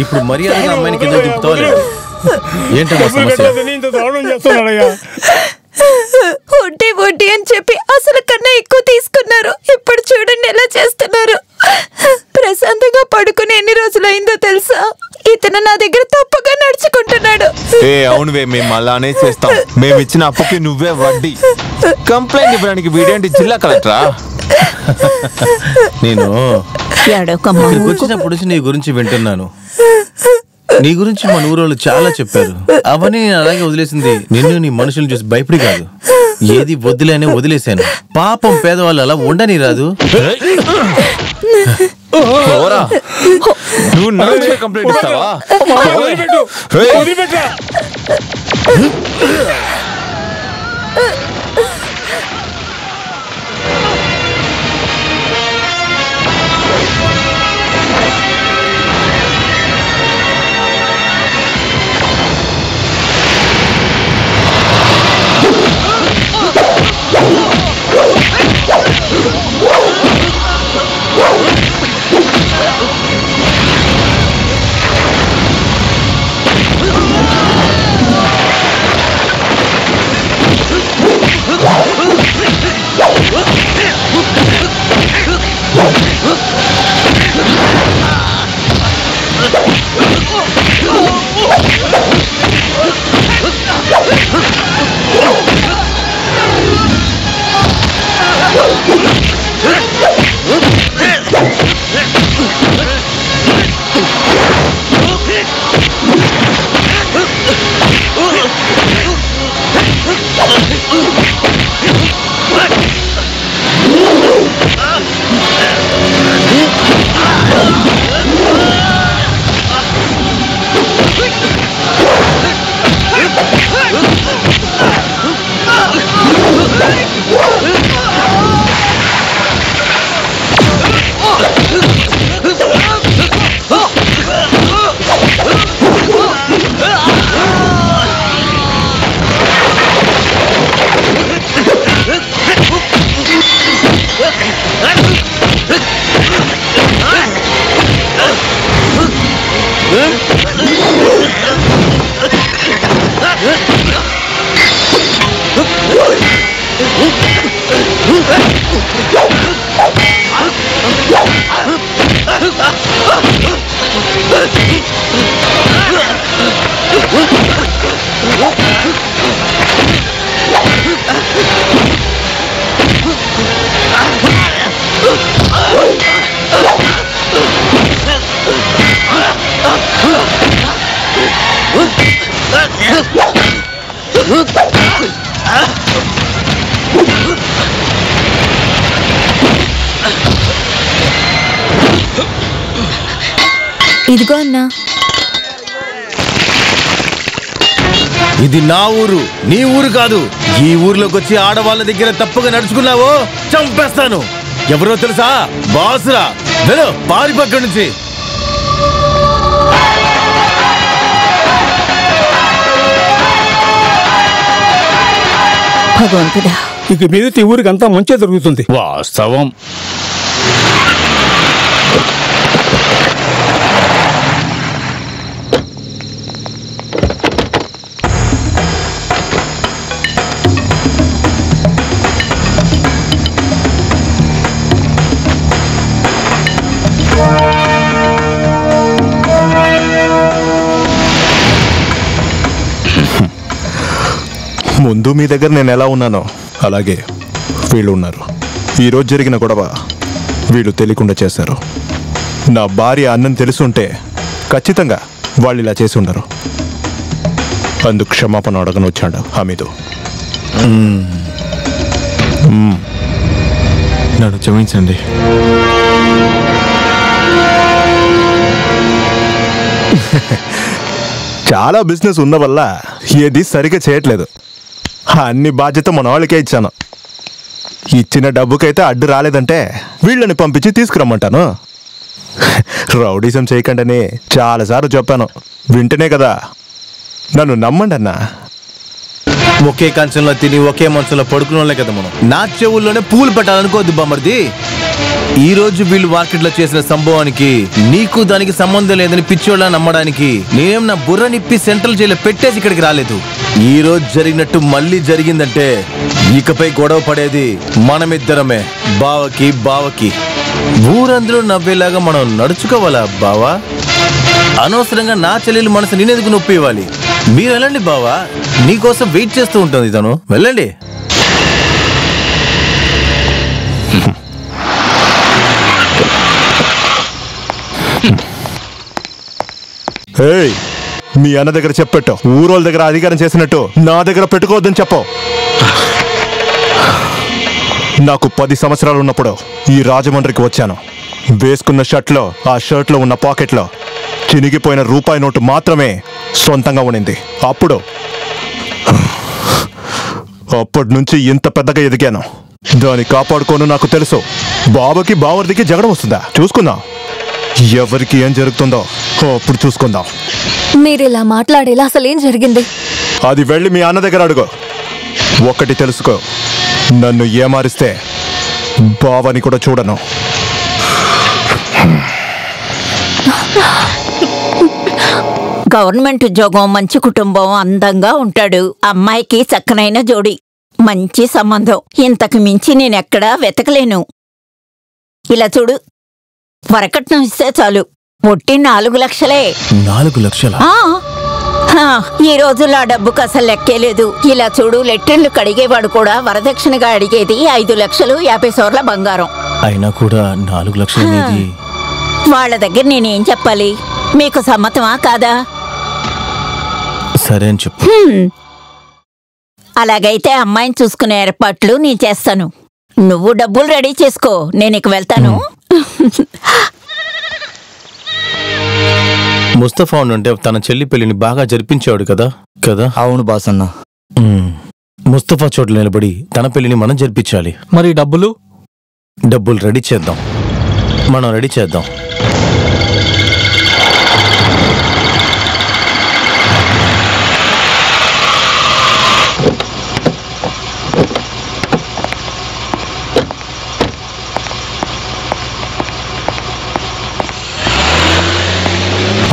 ఇప్పుడు మర్యాదగా అమ్మాయిని కింద దింపుతావాలి. ఏంటమ్మా సమస్య? వడ్డీ వడ్డీ అని చెప్పి అసలు కన్నా ఎక్కువ తీసుకున్నారు. ఇప్పుడు చూడండి ఎలా చేస్తున్నారు. ప్రశాంతంగా పడుకుని ఎన్ని రోజులైందో తెలుసా? ఇతను నా దగ్గర తప్పుగా నడుచుకుంటున్నాడు. అవునువే, మేము అలానే చేస్తాం. మేము ఇచ్చిన అప్పుకి నువ్వే వడ్డీ. కంప్లైంట్ ఇవ్వడానికి వీడేంటి జిల్లా కలెక్టరా? నేను ఇక్కడికి వచ్చినప్పుడు నీ గురించి వింటున్నాను. నీ గురించి మన ఊరోళ్ళు చాలా చెప్పారు. అవన్నీ నేను అలాగే వదిలేసింది నిన్ను నీ మనుషులు చూసి భయపడి కాదు. ఏది వదిలేనే వదిలేశాను. పాపం పేదవాళ్ళు అలా ఉండని రాదు. నువ్వు నా మీద కంప్లైంట్ ఇస్తావా? ఇదిగో అన్నా. ఇది నా ఊరు, నీ ఊరు కాదు. ఈ ఊర్లోకి వచ్చి ఆడవాళ్ళ దగ్గర తప్పుగా నడుచుకున్నావో చంపేస్తాను. ఎవరో తెలుసా? బాసురా. వెళ్ళు, పారి పక్క నుంచి. భగవంతుడా. ఇక మీదటి ఊరికి అంతా మంచి జరుగుతుంది. వాస్తవం. ముందు మీ దగ్గర నేను ఎలా ఉన్నానో అలాగే వీళ్ళు ఉన్నారు. ఈరోజు జరిగిన గొడవ వీళ్ళు తెలియకుండా చేశారు. నా భార్య అన్నం తెలుసుంటే ఖచ్చితంగా వాళ్ళు ఇలా చేసి ఉండరు. అందుకు క్షమాపణ అడగను వచ్చాడు హమీదు. నన్ను క్షమించండి. చాలా బిజినెస్ ఉన్న వల్ల ఏది సరిగా చేయట్లేదు. అన్ని బాధ్యత మన వాళ్ళకే ఇచ్చాను. ఇచ్చిన డబ్బుకైతే అడ్డు రాలేదంటే వీళ్ళని పంపించి తీసుకురమ్మంటాను. రౌడీజం చేయకండి చాలాసార్లు చెప్పాను, వింటనే కదా. నన్ను నమ్మండి అన్నా. ఒకే కంచంలో తిని ఒకే మంచంలో పడుకునే కదా మనం. నా చెవుల్లోనే పూలు పెట్టాలనుకోవద్దు బామర్ది. ఈ రోజు వీళ్ళు మార్కెట్లో చేసిన సంభవానికి నీకు దానికి సంబంధం లేదని పిచ్చోళ్ళ నమ్మడానికి నేనేం నా బుర్ర నిప్పి సెంట్రల్ జైల్లో పెట్టేసి ఇక్కడికి రాలేదు. ఈ రోజు జరిగినట్టు మళ్ళీ జరిగిందంటే ఇకపై గొడవ పడేది మనమిద్దరమే. బావకి ఊరందరూ నవ్వేలాగా మనం నడుచుకోవాలా బావా? అనవసరంగా నా చెల్లెలు మనసు నేనెందుకు నొప్పి ఇవ్వాలి? మీరు వెళ్ళండి బావా, నీకోసం వెయిట్ చేస్తూ ఉంటుంది తను. వెళ్ళండి. మీ అన్న దగ్గర చెప్పెట్టు. ఊరోళ్ళ దగ్గర అధికారం చేసినట్టు నా దగ్గర పెట్టుకోవద్దని చెప్పు. నాకు 10 సంవత్సరాలు ఉన్నప్పుడు ఈ రాజమండ్రికి వచ్చాను. వేసుకున్న షర్ట్లో ఆ షర్ట్లో ఉన్న పాకెట్లో చినిగిపోయిన రూపాయి నోటు మాత్రమే సొంతంగా ఉండింది. అప్పటి నుంచి ఇంత పెద్దగా ఎదిగాను. దాన్ని కాపాడుకోను నాకు తెలుసు. బావకి బావర్దికి జగడం వస్తుందా చూసుకుందాం. ఎవరికి ఏం జరుగుతుందో అప్పుడు చూసుకుందాం. మీరిలా మాట్లాడేలా అసలేం జరిగింది? అది వెళ్ళి మీ అన్న దగ్గర అడుగు. ఒకటి తెలుసుకో, నన్ను ఏమారిస్తే బావని కూడా చూడను. గవర్నమెంట్ ఉద్యోగం, మంచి కుటుంబం, అందంగా ఉంటాడు. అమ్మాయికి చక్కనైన జోడి, మంచి సంబంధం. ఇంతకు మించి నేనెక్కడా వెతకలేను. ఇలా చూడు, వరకట్నం ఇస్తే చాలు, ఒట్టి 4 లక్షలే. 4 లక్షలా? ఈ రోజుల్లో ఆ డబ్బుకు అసలు లెక్కే లేదు. ఇలా చూడు, లెట్రిన్లు కడిగేవాడు కూడా వరదక్షిణగా అడిగేది 5 లక్షలు 50 సవర్ల బంగారం. అయినా కూడా 4 లక్షలు అనేది వాళ్ళ దగ్గర నేనేం చెప్పాలి? మీకు సమ్మతమా కాదా? సరే అని చెప్పు. అలాగైతే అమ్మాయిని చూసుకునే ఏర్పాట్లు నేను చేస్తాను. నువ్వు డబ్బులు రెడీ చేసుకో, నేను ఇక వెళ్తాను. ముస్తఫా ఉంటే తన చెల్లి పెళ్లిని బాగా జరిపించాడు కదా. అవును బాసన్న. ముస్తఫా చోట్ల నిలబడి తన పెళ్లిని మనం జరిపించాలి. మరి డబ్బులు రెడీ చేద్దాం. మనం రెడీ చేద్దాం.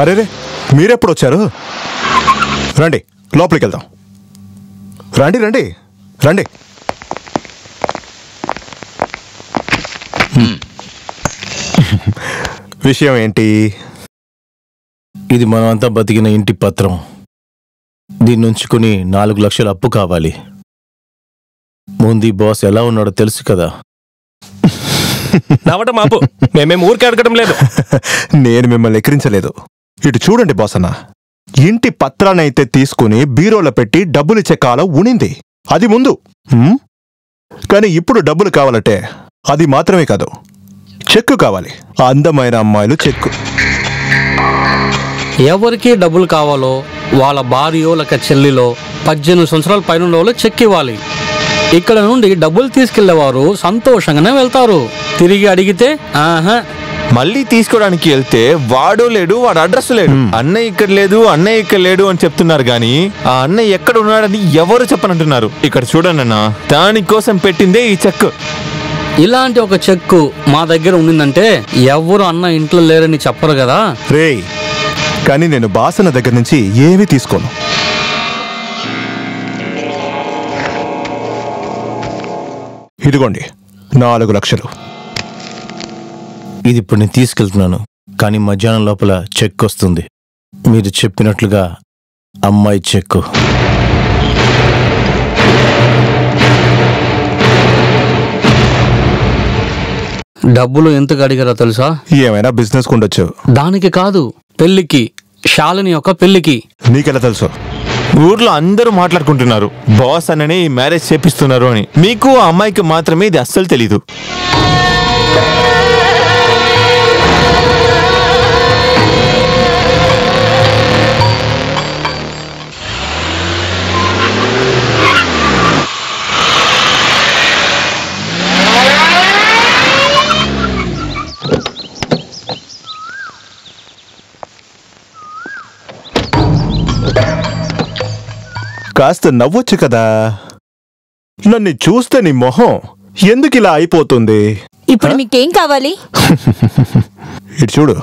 అరే మీరెప్పుడు వచ్చారు? రండి లోపలికి వెళ్దాం. రండి రండి రండి. విషయం ఏంటి? ఇది మనమంతా బతికిన ఇంటి పత్రం. దీన్ని ఉంచుకుని 4 లక్షల అప్పు కావాలి. ముందు బాస్ ఎలా ఉన్నాడో తెలుసు కదా. నవ్వటం మాపు, మేమేం ఊరికే అడగడం లేదు. నేను మిమ్మల్ని ఎక్కిరించలేదు. ఇటు చూడండి బాసన్న, ఇంటి పత్రాన్నైతే తీసుకుని బీరోలో పెట్టి డబ్బులిచ్చే కాలం ఉనింది. అది ముందు. కానీ ఇప్పుడు డబ్బులు కావాలంటే అది మాత్రమే కాదు, చెక్కు కావాలి. అందమైన అమ్మాయిలు చెక్కు. ఎవరికి డబ్బులు కావాలో వాళ్ళ భార్యో లేక చెల్లిలో 18 సంవత్సరాల పైన చెక్ ఇవ్వాలి. ఇక్కడ నుండి డబ్బులు తీసుకెళ్లేవారు సంతోషంగానే వెళ్తారు. తిరిగి అడిగితే ఆహా మళ్ళీ తీసుకోవడానికి వెళ్తే వాడు లేడు, వాడు అడ్రస్ లేడు. అన్నయ్య ఇక్కడ లేదు, అన్నయ్య ఇక్కడ లేడు అని చెప్తున్నారు గాని ఆ అన్నయ్య ఎక్కడ ఉన్నాడని ఎవరు చెప్పనంటున్నారు. ఇక్కడ చూడండి అన్న, దానికోసం పెట్టిందే ఈ చెక్. ఇలాంటి ఒక చెక్కు మా దగ్గర ఉండిందంటే ఎవరు అన్న ఇంట్లో లేరని చెప్పరు కదా. రేయ్, కానీ నేను బాసన్న దగ్గర నుంచి ఏమీ తీసుకోను. ఇదిగోండి 4 లక్షలు. ఇది ఇప్పుడు నేను తీసుకెళ్తున్నాను, కానీ మధ్యాహ్నం లోపల చెక్ వస్తుంది. మీరు చెప్పినట్లుగా అమ్మాయి చెక్కు. డబ్బులు ఎంతకు అడిగారో తెలుసా? ఏమైనా బిజినెస్ ఉండొచ్చు. దానికి కాదు, పెళ్లికి, శాలిని యొక్క పెళ్లికి. నీకెలా తెలుసు? ఊర్లో అందరూ మాట్లాడుకుంటున్నారు బాస్ అన్ననే ఈ మ్యారేజ్ చేపిస్తున్నారు అని. మీకు ఆ అమ్మాయికి మాత్రమే ఇది అస్సలు తెలీదు. కాస్త నవ్వొచ్చు కదా. నన్ను చూస్తే నీ మొహం ఎందుకు ఇలా అయిపోతుంది? ఇప్పుడు మీకేం కావాలి? ఇటు చూడు,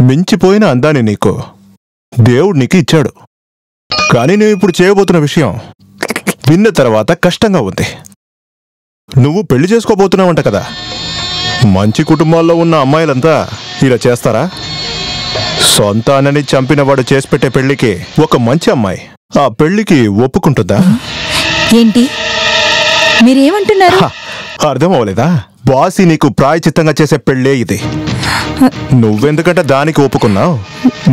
మించిపోయిన అందాన్ని నీకు దేవుడు నీకు ఇచ్చాడు. కానీ నువ్వు ఇప్పుడు చేయబోతున్న విషయం విన్న తర్వాత కష్టంగా ఉంది. నువ్వు పెళ్లి చేసుకోబోతున్నావంట కదా. మంచి కుటుంబాల్లో ఉన్న అమ్మాయిలంతా ఇలా చేస్తారా? సొంత అన్నని చంపినవాడు చేసి పెట్టే పెళ్లికి ఒక మంచి అమ్మాయి ఆ పెళ్లికి ఒప్పుకుంటుందా? ఏంటి మీరేమంటున్నారు? అర్థం అవ్వలేదా? బాసి నీకు ప్రాయచిత్తంగా చేసే పెళ్ళే ఇది. నువ్వెందుకంటే దానికి ఒప్పుకున్నావు?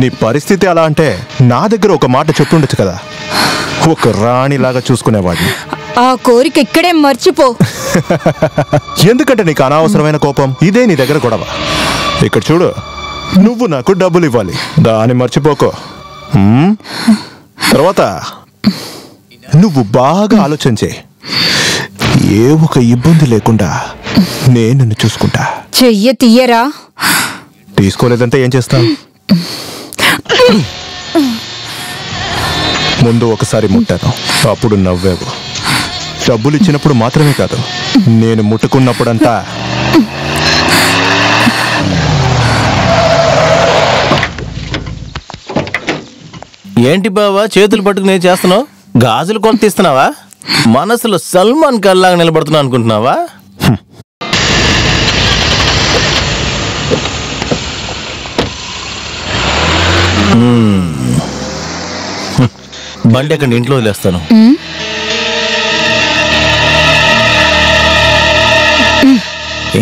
నీ పరిస్థితి అలా అంటే నా దగ్గర ఒక మాట చెప్తుండొచ్చు కదా. ఒక రాణిలాగా చూసుకునేవాడిని. ఆ కోరిక ఇక్కడే మర్చిపో. ఎందుకంటే నీకు అనవసరమైన కోపం. ఇదే నీ దగ్గర గొడవ. ఇక్కడ చూడు, నువ్వు నాకు డబ్బులు ఇవ్వాలి, దాన్ని మర్చిపోకో. తర్వాత నువ్వు బాగా ఆలోచించే ఏ ఒక ఇబ్బంది లేకుండా నేను నిన్ను చూసుకుంటా. చెయ్య తీయరా? తీసుకోలేదంటే ఏం చేస్తావు? ముందు ఒకసారి ముట్టాను, అప్పుడు నవ్వావు. డబ్బులు ఇచ్చినప్పుడు మాత్రమే కాదు, నేను ముట్టుకున్నప్పుడంతా. ఏంటి బావా చేతులు పట్టుకునే చేస్తున్నావు? గాజులు కొంత తీస్తున్నావా? మనసులో సల్మాన్ ఖాన్ లాగా నిలబడుతున్నా అనుకుంటున్నావా? బండి అక్కడ ఇంట్లో వదిలేస్తాను.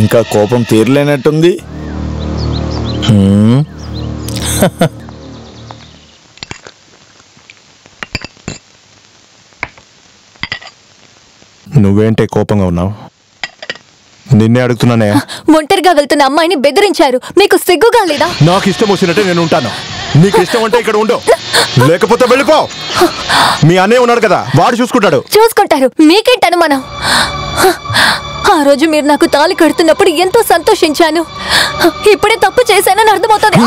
ఇంకా కోపం తీరలేనట్టుంది. నువ్వేంటే కోపంగా ఉన్నావు? నిన్నే అడుగుతున్నానే. ఒంటరిగా వెళ్తున్న అమ్మాయిని బెదిరించారు, మీకు సిగ్గుగా లేదా? నాకు ఇష్టం వచ్చినట్టే నేను ఉంటాను. నీకు ఇష్టం అంటే ఇక్కడ ఉండు, లేకపోతే వెళ్ళిపో. మీ అన్నయ్య ఉన్నాడు కదా, వాడు చూసుకుంటాడు. చూసుకుంటారు, మీకేంటి అనుమానం? ఆ రోజు మీరు నాకు తాళి కడుతున్నప్పుడు ఎంతో సంతోషించాను. ఇప్పుడే తప్పు చేశానని అర్థమవుతుంది.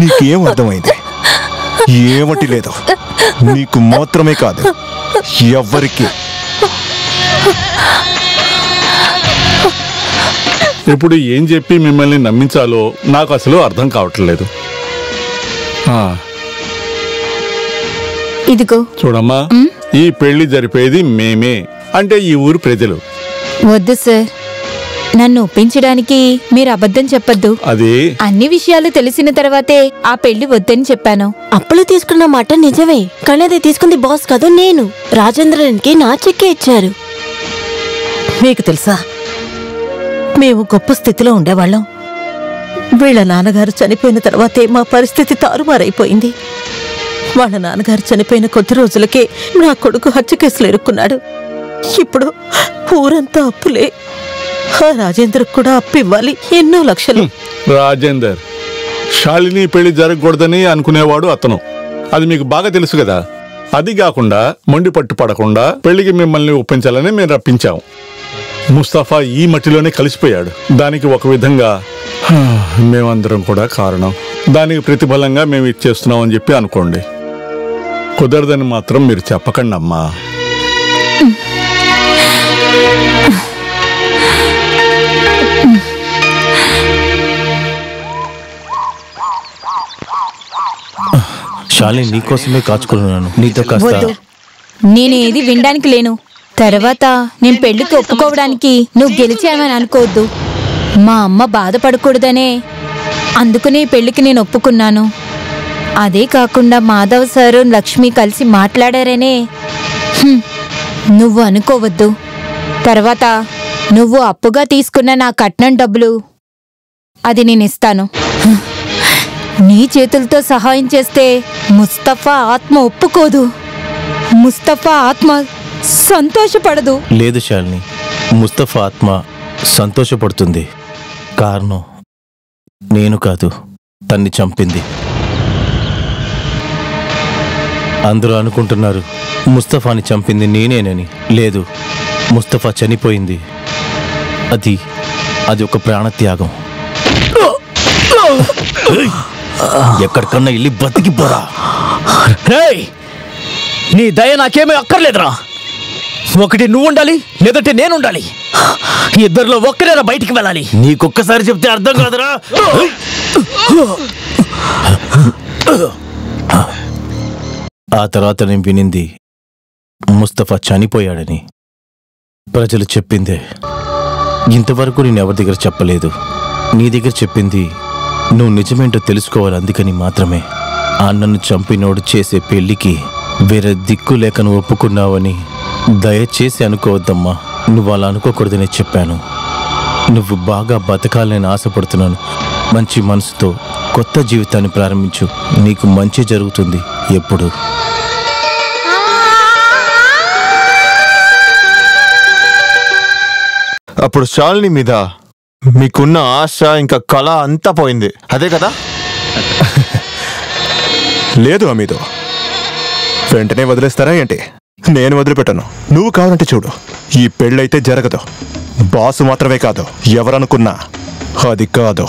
నీకేం అర్థమైంది? ఏమటి లేదు, నీకు మాత్రమే కాదు, ఎవ్వరికి. ఇప్పుడు ఏం చెప్పి మిమ్మల్ని నమ్మించాలో నాకు అసలు అర్థం కావట్లేదు. ఇదిగో చూడమ్మా, ఈ పెళ్లి జరిపేది మేమే, అంటే ఈ ఊరు ప్రజలు. వద్దు సార్, నన్ను ఒప్పించడానికి మీరు అబద్ధం చెప్పొద్దు. అది అన్ని విషయాలు తెలిసిన తర్వాతే ఆ పెళ్లి వద్దని చెప్పాను. అప్పులు తీసుకున్న మాట నిజమే, కానీ అది తీసుకుంది బాస్ కాదు, నేను. రాజేంద్రన్కి నా చెక్కే ఇచ్చారు. మీకు తెలుసా, మేము గొప్ప స్థితిలో ఉండేవాళ్ళం. వీళ్ళ నాన్నగారు చనిపోయిన తర్వాతే మా పరిస్థితి తారుమారైపోయింది. వాళ్ళ నాన్నగారు చనిపోయిన కొద్ది రోజులకే నా కొడుకు హత్య కేసులో ఇరుక్కున్నాడు. ఇప్పుడు ఊరంతా అప్పులే. ఆ రాజేంద్రకు కూడా అప్పు ఇవ్వాలి, ఎన్నో లక్షలు. రాజేందర్ శాలిని పెళ్లి జరగకూడదని అనుకునేవాడు అతను. అది మీకు బాగా తెలుసు కదా. అది కాకుండా మొండి పట్టు పడకుండా పెళ్లికి మిమ్మల్ని ఒప్పించాలని మేము రప్పించాం. ముస్తఫా ఈ మట్టిలోనే కలిసిపోయాడు. దానికి ఒక విధంగా మేమందరం కూడా కారణం. దానికి ప్రతిఫలంగా మేము ఇచ్చేస్తున్నాం అని చెప్పి అనుకోండి. కుదరదని మాత్రం మీరు చెప్పకండి అమ్మా. శాలిని నీకోసమే కాచుకున్నాను. నీతో కాస్త నేను ఏది వినడానికి లేను. తర్వాత నేను పెళ్లికి ఒప్పుకోవడానికి నువ్వు గెలిచావని అనుకోవద్దు. మా అమ్మ బాధపడకూడదనే అందుకనే పెళ్లికి నేను ఒప్పుకున్నాను. అదే కాకుండా మాధవ్ సారు లక్ష్మి కలిసి మాట్లాడారనే నువ్వు అనుకోవద్దు. తర్వాత నువ్వు అప్పుగా తీసుకున్న నా కట్నం డబ్బులు అది నేను ఇస్తాను. నీ చేతులతో సహాయం చేస్తే ముస్తఫా ఆత్మ ఒప్పుకోదు. ముస్తఫా ఆత్మ సంతోషపడదు. లేదు శాలిని, ముస్తఫా ఆత్మ సంతోషపడుతుంది. కారణం నేను కాదు, తన్ని చంపింది. అందరూ అనుకుంటున్నారు ముస్తఫాని చంపింది నేనేనని. లేదు, ముస్తఫా చనిపోయింది. అది ఒక ప్రాణత్యాగం. ఎక్కడికన్నా వెళ్ళి బతికిపోరా. నీ దయ నాకేమీ అక్కర్లేదురా. ఒకటి నువ్వు ఉండాలి, లేదంటే నేను ఉండాలి. ఇద్దరిలో ఒక్కరేరా బయటికి వెళ్ళాలి. నీకొక్కసారి చెప్తే అర్థం కాదురా. ఆ తర్వాత నేను వినింది ముస్తఫా చనిపోయాడని. ప్రజలు చెప్పిందే. ఇంతవరకు నేను ఎవరి దగ్గర చెప్పలేదు. నీ దగ్గర చెప్పింది నువ్వు నిజమేంటో తెలుసుకోవాలి, అందుకని మాత్రమే. ఆ నన్ను చంపినోడు చేసే పెళ్లికి వేరే దిక్కు లేక నువ్వు ఒప్పుకున్నావని దయచేసి అనుకోవద్దమ్మా. నువ్వు అలా అనుకోకూడదని చెప్పాను. నువ్వు బాగా బతకాలని ఆశపడుతున్నాను. మంచి మనసుతో కొత్త జీవితాన్ని ప్రారంభించు. నీకు మంచి జరుగుతుంది ఎప్పుడు. అప్పుడు శాలిని మీద మీకున్న ఆశ ఇంకా కళ అంతా పోయింది, అదే కదా? లేదు అమీదో, వెంటనే వదిలేస్తారా ఏంటి? నేను వదిలిపెట్టాను. నువ్వు కావాలంటే చూడు, ఈ పెళ్ళైతే జరగదు. బాసు మాత్రమే కాదు, ఎవరనుకున్నా అది కాదు.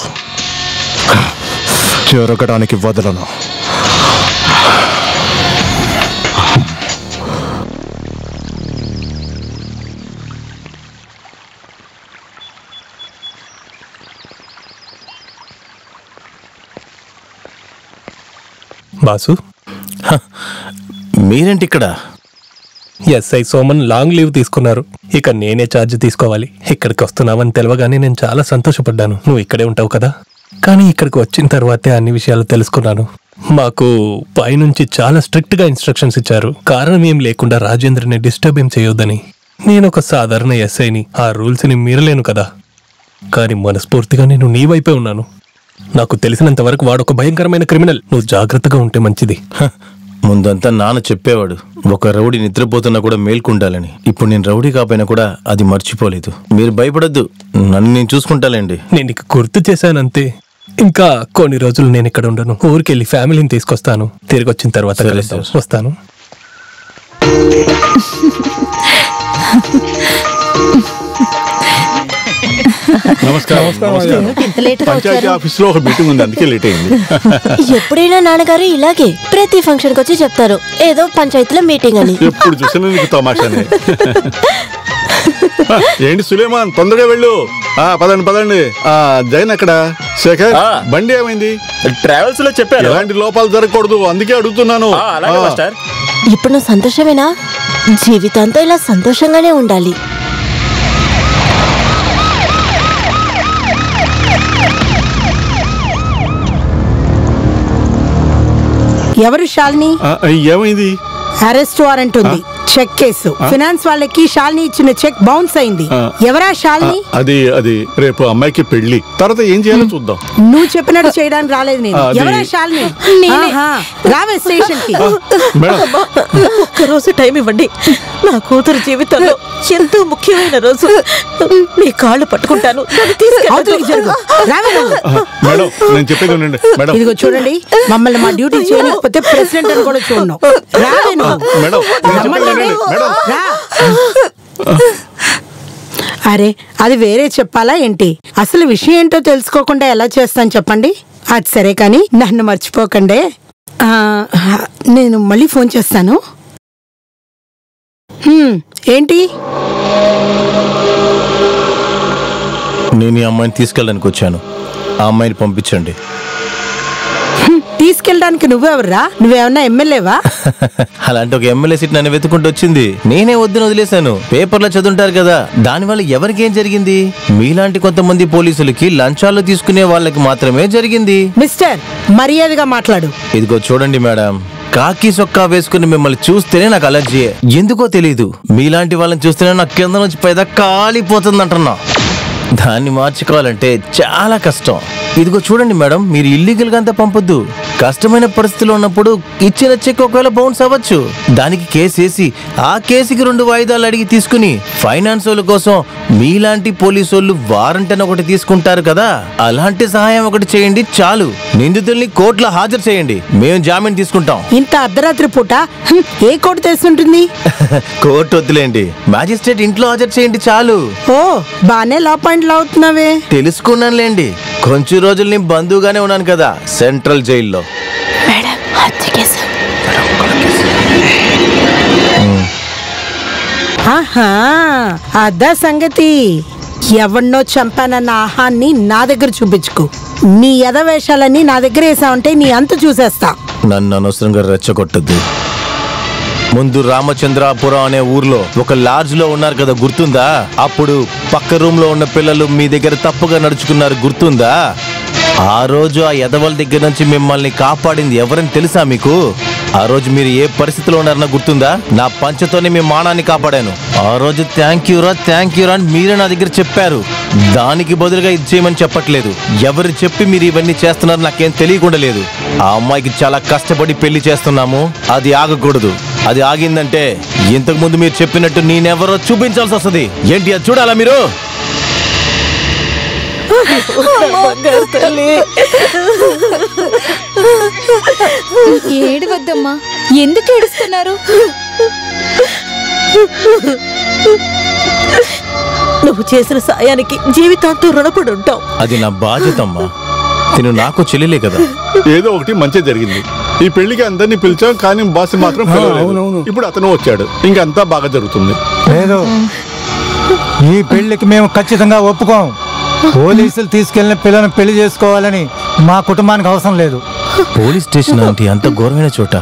జరగడానికి వదలను. బాసు, మీరేంటి ఇక్కడ? ఎస్ఐ సోమన్ లాంగ్ లీవ్ తీసుకున్నారు. ఇక నేనే ఛార్జ్ తీసుకోవాలి. ఇక్కడికి వస్తున్నావని తెలవగానే నేను చాలా సంతోషపడ్డాను. నువ్వు ఇక్కడే ఉంటావు కదా. కానీ ఇక్కడికి వచ్చిన తర్వాతే అన్ని విషయాలు తెలుసుకున్నాను. మాకు పైనుంచి చాలా స్ట్రిక్ట్ గా ఇన్స్ట్రక్షన్స్ ఇచ్చారు. కారణం ఏం లేకుండా రాజేంద్రని డిస్టర్బ్ ఏం చేయొద్దని. నేను ఒక సాధారణ ఎస్ఐని, ఆ రూల్స్ ని మీరలేను కదా. కానీ మనస్ఫూర్తిగా నేను నీ వైపే ఉన్నాను. నాకు తెలిసినంత వరకు వాడొక భయంకరమైన క్రిమినల్. నువ్వు జాగ్రత్తగా ఉంటే మంచిది. ముందంతా నాన్న చెప్పేవాడు, ఒక రౌడీ నిద్రపోతున్నా కూడా మేల్కుండాలని. ఇప్పుడు నేను రౌడీ కాపోయినా కూడా అది మర్చిపోలేదు. మీరు భయపడద్దు, నన్ను నేను చూసుకుంటాలేండి. నేను నీకు గుర్తు చేశానంతే. ఇంకా కొన్ని రోజులు నేను ఇక్కడ ఉండను. ఊరికెళ్ళి ఫ్యామిలీని తీసుకొస్తాను. తిరిగి వచ్చిన తర్వాత కలుద్దాం. వస్తాను. పంచాయతీ ఆఫీస్ లో ఒక మీటింగ్ ఉంది, అందుకే లేట్ అయింది. ఎప్పుడైనా నాన్నగారు ఇలాగే ప్రతి ఫంక్షన్ కి వచ్చి చెప్తారు ఏదో పంచాయతీలో మీటింగ్ అని. ఎప్పుడు చూసినా నీకు తమాషానే. ఏంటి సులేమాన్, తొందరగా వెళ్ళు. పదండి పదండి. జైన్ అక్కడ. శేఖర్, బండి ఏమైంది? ట్రావెల్స్ లో చెప్పారు ఎలాంటి లోపాలు జరగకూడదు, అందుకే అడుగుతున్నాను. ఇప్పుడు నువ్వు సంతోషమేనా? జీవితాంతో ఇలా సంతోషంగానే ఉండాలి. ఎవరు శాలిని? ఏమైంది? అరెస్ట్ వారెంట్ ఉంది, చెక్ కేసు. ఫినాన్స్ వాళ్ళకి శాలిని ఇచ్చిన చెక్ బౌన్స్ అయింది. ఎవరా శాలిని? అది రేపు అమ్మాయికి పెళ్లి, తర్వాత ఏం చేయాలో చూద్దాం. నువ్వు చెప్పినట్టు చేయడానికి రాలేదు నేను. ఎవరా శాలిని? రావే స్టేషన్ కి. ఒక్కరోజు టైం ఇవ్వండి. నా కూతురు జీవితంలో ఎంతో ముఖ్యమైన రోజు. మీ కాళ్ళు పట్టుకుంటాను. మేడం, నేను చెప్పేది ఉండండి మేడం. ఇదిగో చూడండి, మమ్మల్ని మా డ్యూటీ చేయకపోతే ప్రెసిడెంట్ అని కూడా చూడను. అరే అది వేరే చెప్పాలా ఏంటి? అసలు విషయం ఏంటో తెలుసుకోకుండా ఎలా చేస్తాను చెప్పండి. అది సరే కానీ నన్ను మర్చిపోకండి. నేను మళ్ళీ ఫోన్ చేస్తాను. ఏంటి? నేను ఈ అమ్మాయిని తీసుకెళ్ళడానికి వచ్చాను. ఆ అమ్మాయిని పంపించండి. తీసుకెళ్ళడానికి నువ్వెవర్రా? నువ్వేమన్నా ఎమ్మెల్యేవా? అలాంటి ఒక ఎమ్మెల్యే సీట్ నన్ను వెతుకుంటూ వచ్చింది. నేనే వద్దని వదిలేశాను. పేపర్లో చదువుంటారు కదా, దానివల్ల ఎవరికి ఏం జరిగింది? మీలాంటి కొంతమంది పోలీసులకి లంచాలు తీసుకునే వాళ్ళకి మాత్రమే జరిగింది. మిస్టర్, మర్యాదగా మాట్లాడు. ఇదిగో చూడండి మేడం, కాకి సొక్కా వేసుకుని మిమ్మల్ని చూస్తేనే నాకు అలర్జీ. ఎందుకో తెలీదు, మీలాంటి వాళ్ళని చూస్తేనే నాకు కింద నుంచి పైదా కాలిపోతుంది అంటున్నా. దాన్ని మార్చుకోవాలంటే చాలా కష్టం. ఇదిగో చూడండి మేడం, మీరు ఇల్లీగల్ గా అంతా పంపొద్దు. కష్టమైన పరిస్థితిలో ఉన్నప్పుడు ఇచ్చిన చెక్ ఒకవేళ బౌన్స్ అవ్వచ్చు. దానికి కేసేసి ఆ కేసుకి 2 వాయిదాలు అడిగి తీసుకుని ఫైనాన్స్ వాళ్ళ కోసం మీలాంటి పోలీసు వాళ్ళు వారంట్ అని ఒకటి తీసుకుంటారు కదా, అలాంటి సహాయం ఒకటి చేయండి చాలు. నిందితుల్ని కోర్టులో హాజరు చేయండి, మేము జామీన్ తీసుకుంటాం. ఇంత అర్ధరాత్రి పూట ఏ కోర్టు తెలుసుంటుంది? కోర్టు వద్దులేండి, మ్యాజిస్ట్రేట్ ఇంట్లో హాజరు చేయండి చాలు. ఓ బానే లా పాయింట్ లా అవుతున్నావే. తెలుసుకున్నానులేండి, కొంచెం రోజులు నేను బంధువుగానే ఉన్నాను కదా సెంట్రల్ జైల్లో. ఆహా, అదా సంగతి. ఎవన్నో చంపానన్న ఆహాన్ని నా దగ్గర చూపించుకో. నీ ఎదవేషాలన్నీ నా దగ్గర వేసావంటే నీ అంత చూసేస్తా. నన్ను అనవసరంగా రెచ్చగొట్టద్దు. ముందు రామచంద్రాపురం అనే ఊర్లో ఒక లాడ్జ్ లో ఉన్నారు కదా, గుర్తుందా? అప్పుడు పక్క రూమ్ లో ఉన్న పిల్లలు మీ దగ్గర తప్పుగా నడుచుకున్నారు, గుర్తుందా? ఆ రోజు ఆ ఎదవల దగ్గర నుంచి మిమ్మల్ని కాపాడింది ఎవరని తెలుసా మీకు? ఆ రోజు మీరు ఏ పరిస్థితిలో ఉన్నారన్న గుర్తుందా? నా పంచతోనే మీ మానాన్ని కాపాడాను. ఆ రోజు థ్యాంక్ యూ రా అని మీరే నా దగ్గర చెప్పారు. దానికి బదులుగా ఇది చేయమని చెప్పట్లేదు. ఎవరు చెప్పి మీరు ఇవన్నీ చేస్తున్నారు నాకేం తెలియకుండా లేదు. ఆ అమ్మాయికి చాలా కష్టపడి పెళ్లి చేస్తున్నాము, అది ఆగకూడదు. అది ఆగిందంటే ఇంతకు ముందు మీరు చెప్పినట్టు నేనెవరో చూపించాల్సి వస్తుంది. ఏంటి అది చూడాలా మీరు? ఏడవద్దమ్మా, ఎందుకు ఏడుస్తున్నారు? నువ్వు చేసిన సాయానికి జీవితాంతో రుణపడి ఉంటావు. అది నా బాధ్యత అమ్మా. తిను నాకు చెల్లెలే కదా. ఏదో ఒకటి మంచి జరిగింది. ఈ పెళ్లికి అందరినీ పిలిచాం, కానీ బాస్ మాత్రం పిలవలేదు. ఇప్పుడు అతను వచ్చాడు, ఇంకంతా బాగా జరుగుతుంది. లేదు, ఈ పెళ్లికి మేము ఖచ్చితంగా ఒప్పుకోం. పోలీసులు తీసుకెళ్లిన పిల్లను పెళ్లి చేసుకోవాలని మా కుటుంబానికి అవసరం లేదు. పోలీస్ స్టేషన్ అంటే అంత ఘోరమైన చోట.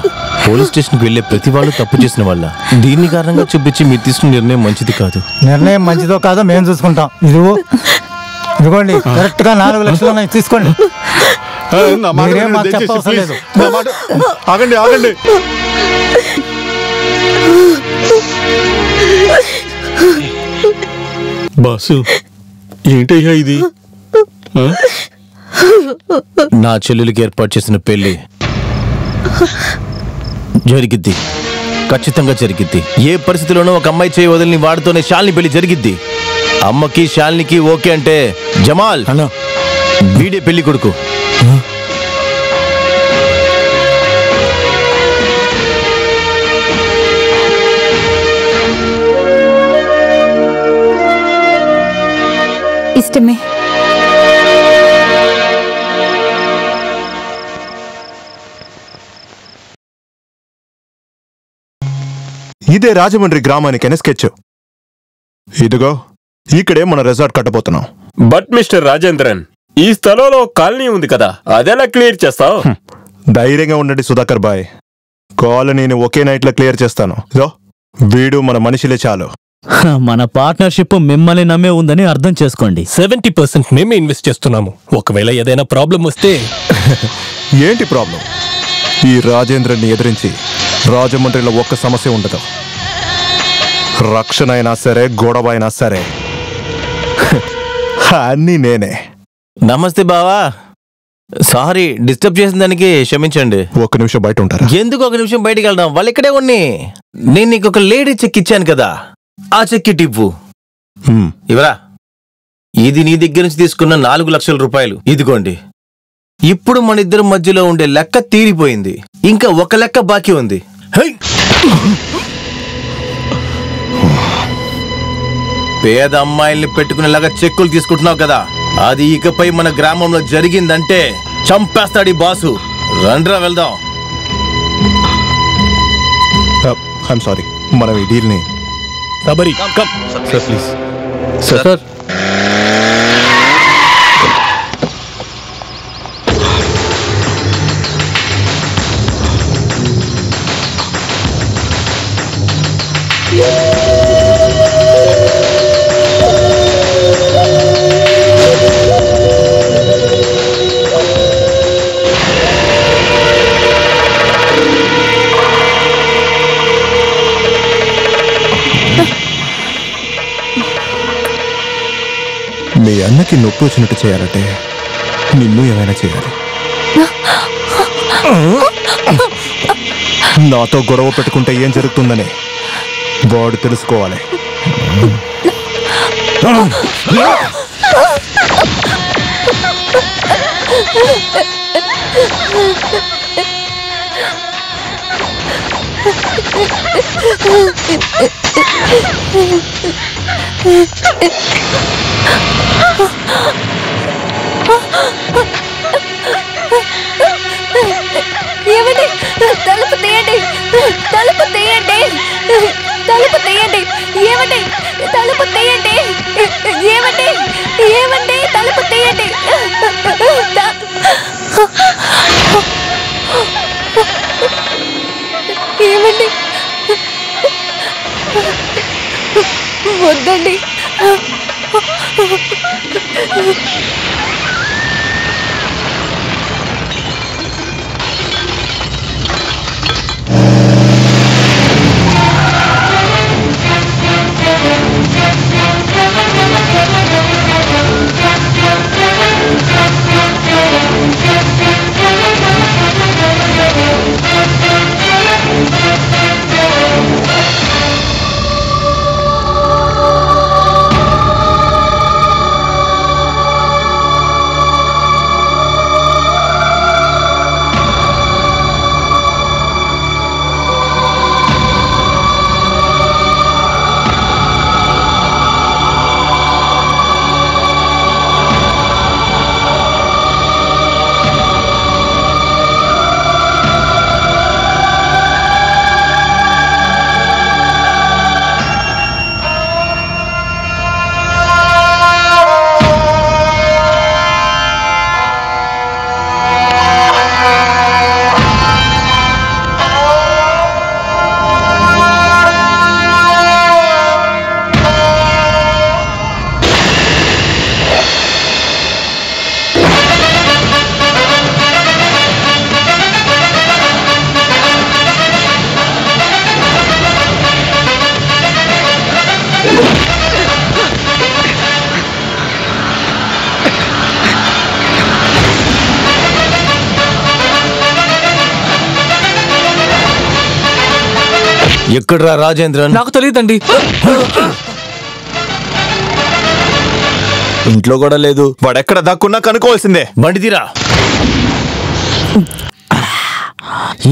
పోలీస్ స్టేషన్ కి వెళ్లే ప్రతి వాళ్ళు తప్పు చేసిన వాళ్ళ. దీన్ని కారణంగా చూపించి మీరు తీసుకున్న నిర్ణయం మంచిది కాదు. నిర్ణయం మంచిదో కాదో మేము చూసుకుంటాం. ఇదిగోండి, కరెక్ట్ గా 4 లక్షలు తీసుకోండి. మీరేం మాకు చెప్పవసరం లేదు. ఆగండి ఆగండి. బాసు, ఏంటయ్యా ఇది? నా చెల్లెలికి ఏర్పాటు చేసిన పెళ్లి జరిగిద్ది, ఖచ్చితంగా జరిగిద్ది. ఏ పరిస్థితిలోనూ ఒక అమ్మాయి చేయి వదిలిని వాడితోనే శాలిని పెళ్లి జరిగిద్ది. అమ్మకి శాలినికి ఓకే అంటే జమాల్ వీడే పెళ్లి కొడుకు. ఇష్టమే. ఇదే రాజమండ్రి గ్రామానికి స్కెచ్. ఇదిగో ఇక్కడే మన రిసార్ట్ కట్టబోతున్నాం. బట్ మిస్టర్ రాజేంద్రన్, ఈ స్థలంలో కాలనీ ఉంది కదా, అదెలా క్లియర్ చేస్తావు? ధైర్యంగా ఉండండి సుధాకర్ బాయ్, కాలనీని ఒకే నైట్ లో క్లియర్ చేస్తాను. వీడు మన మనిషిలే చాలు. మన పార్ట్నర్షిప్ మిమ్మల్ని నమ్మే ఉందని అర్థం చేసుకోండి. 70% మేమే ఇన్వెస్ట్ చేస్తున్నాము. ఒకవేళ ఏదైనా ప్రాబ్లం వస్తే ఏంటి ప్రాబ్లం? ఈ రాజేంద్రని ఎదిరించి రాజమండ్రిలో ఒక్క సమస్య ఉండదు. రక్షణ అయినా సరే, గొడవ అయినా సరే, అన్నీ నేనే. నమస్తే బావా, సారీ డిస్టర్బ్ చేసిన దానికి క్షమించండి. ఒక్క నిమిషం బయట ఉంటారా? ఎందుకు ఒక నిమిషం బయటికి వెళ్దాం? వాళ్ళు ఇక్కడే ఉన్ని. నేను నీకు ఒక లేడీ చెక్ ఇచ్చాను కదా, ఆ చెక్ టిప్పు ఇవరా. ఇది నీ దగ్గర నుంచి తీసుకున్న 4 లక్షల రూపాయలు. ఇదిగోండి. ఇప్పుడు మన ఇద్దరి మధ్యలో ఉండే లెక్క తీరిపోయింది. ఇంకా ఒక లెక్క బాకీ ఉంది. పేద అమ్మాయిల్ని పెట్టుకునేలాగా చెక్కులు తీసుకుంటున్నావు కదా, అది ఇకపై మన గ్రామంలో జరిగిందంటే చంపేస్తాడు ఈ బాసు. రండ్రా వెళ్దాం. ఐఎమ్ సారీ, మనం ఈ డీల్ని Sabari come sir please sir మీ అన్నకి నొప్పి వచ్చినట్టు చేయాలంటే నిన్ను ఏమైనా చేయాలి. నాతో గొడవ పెట్టుకుంటే ఏం జరుగుతుందని వాడు తెలుసుకోవాలి. ఏమండి, తలుపు తీయండి, తలుపు తీయండి, తలుపు తీయండి, ఏమండి, తలుపు తీయండి, ఏమండి, ఏమండి, తలుపు తీయండి. ఏమండి, వద్దండి. ఎక్కడ్రా రాజేంద్రన్? నాకు తెలియదండి. ఇంట్లో కూడా లేదు. వాడెక్కడ దాక్కున్నా కనుక్కోవాల్సిందే. బండిదిరా.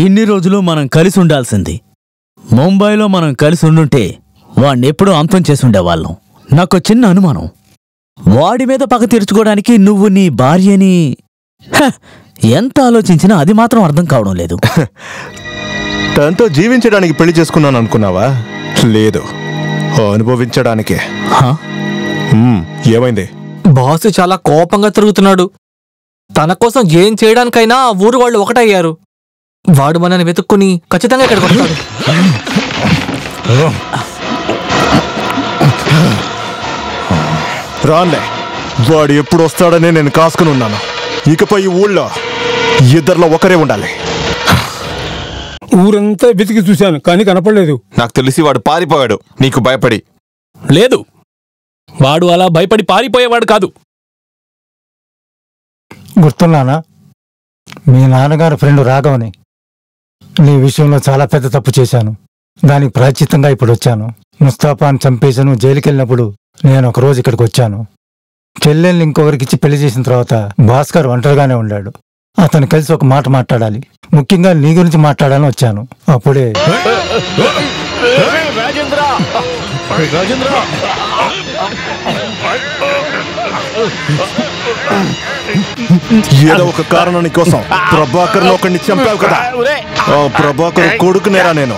ఇన్ని రోజులు మనం కలిసి ఉండాల్సింది. ముంబైలో మనం కలిసి ఉండుంటే వాణ్ణి ఎప్పుడూ అంతం చేసి ఉండేవాళ్ళం. నాకు చిన్న అనుమానం, వాడి మీద పగ తీర్చుకోవడానికి నువ్వు నీ భార్యని ఎంత ఆలోచించినా అది మాత్రం అర్థం కావడం లేదు. తనతో జీవించడానికి పెళ్లి చేసుకున్నాను అనుకున్నావా? లేదు, అనుభవించడానికే. ఏమైంది? బాస్ చాలా కోపంగా తిరుగుతున్నాడు. తన కోసం ఏం చేయడానికైనా ఆ ఊరు వాళ్ళు ఒకటయ్యారు. వాడు మనని వెతుక్కుని ఖచ్చితంగా ఇక్కడికి వస్తాడు. రాన్లే, వాడు ఎప్పుడు వస్తాడని నేను కాసుకుని ఉన్నాను. ఇకపై ఈ ఊళ్ళో ఇద్దరిలో ఒకరే ఉండాలి. ఊరంతా వెతికి చూశాను కానీ కనపడలేదు. నాకు తెలిసి వాడు పారిపోయాడు నీకు భయపడి. లేదు, వాడు అలా భయపడి పారిపోయేవాడు కాదు. గుర్తున్నానా? మీ నాన్నగారి ఫ్రెండ్ రాఘవని. నీ విషయంలో చాలా పెద్ద తప్పు చేశాను. దానికి ప్రాయశ్చిత్తంగా ఇప్పుడు వచ్చాను. ముస్తాఫాను చంపేశాను. జైలుకి వెళ్ళినప్పుడు నేను ఒకరోజు ఇక్కడికి వచ్చాను. చెల్లెల్ని ఇంకొకరికిచ్చి పెళ్లి చేసిన తర్వాత భాస్కర్ ఒంటరిగానే ఉన్నాడు. అతను కలిసి ఒక మాట మాట్లాడాలి. ముఖ్యంగా నీ గురించి మాట్లాడాలని వచ్చాను. అప్పుడే రాజేంద్ర రాజేంద్ర ఏదో ఒక కారణాని కోసం ప్రభాకర్ ఒకడిని చంపావు కదా. ఆ ప్రభాకర్ కొడుకునేరా నేను.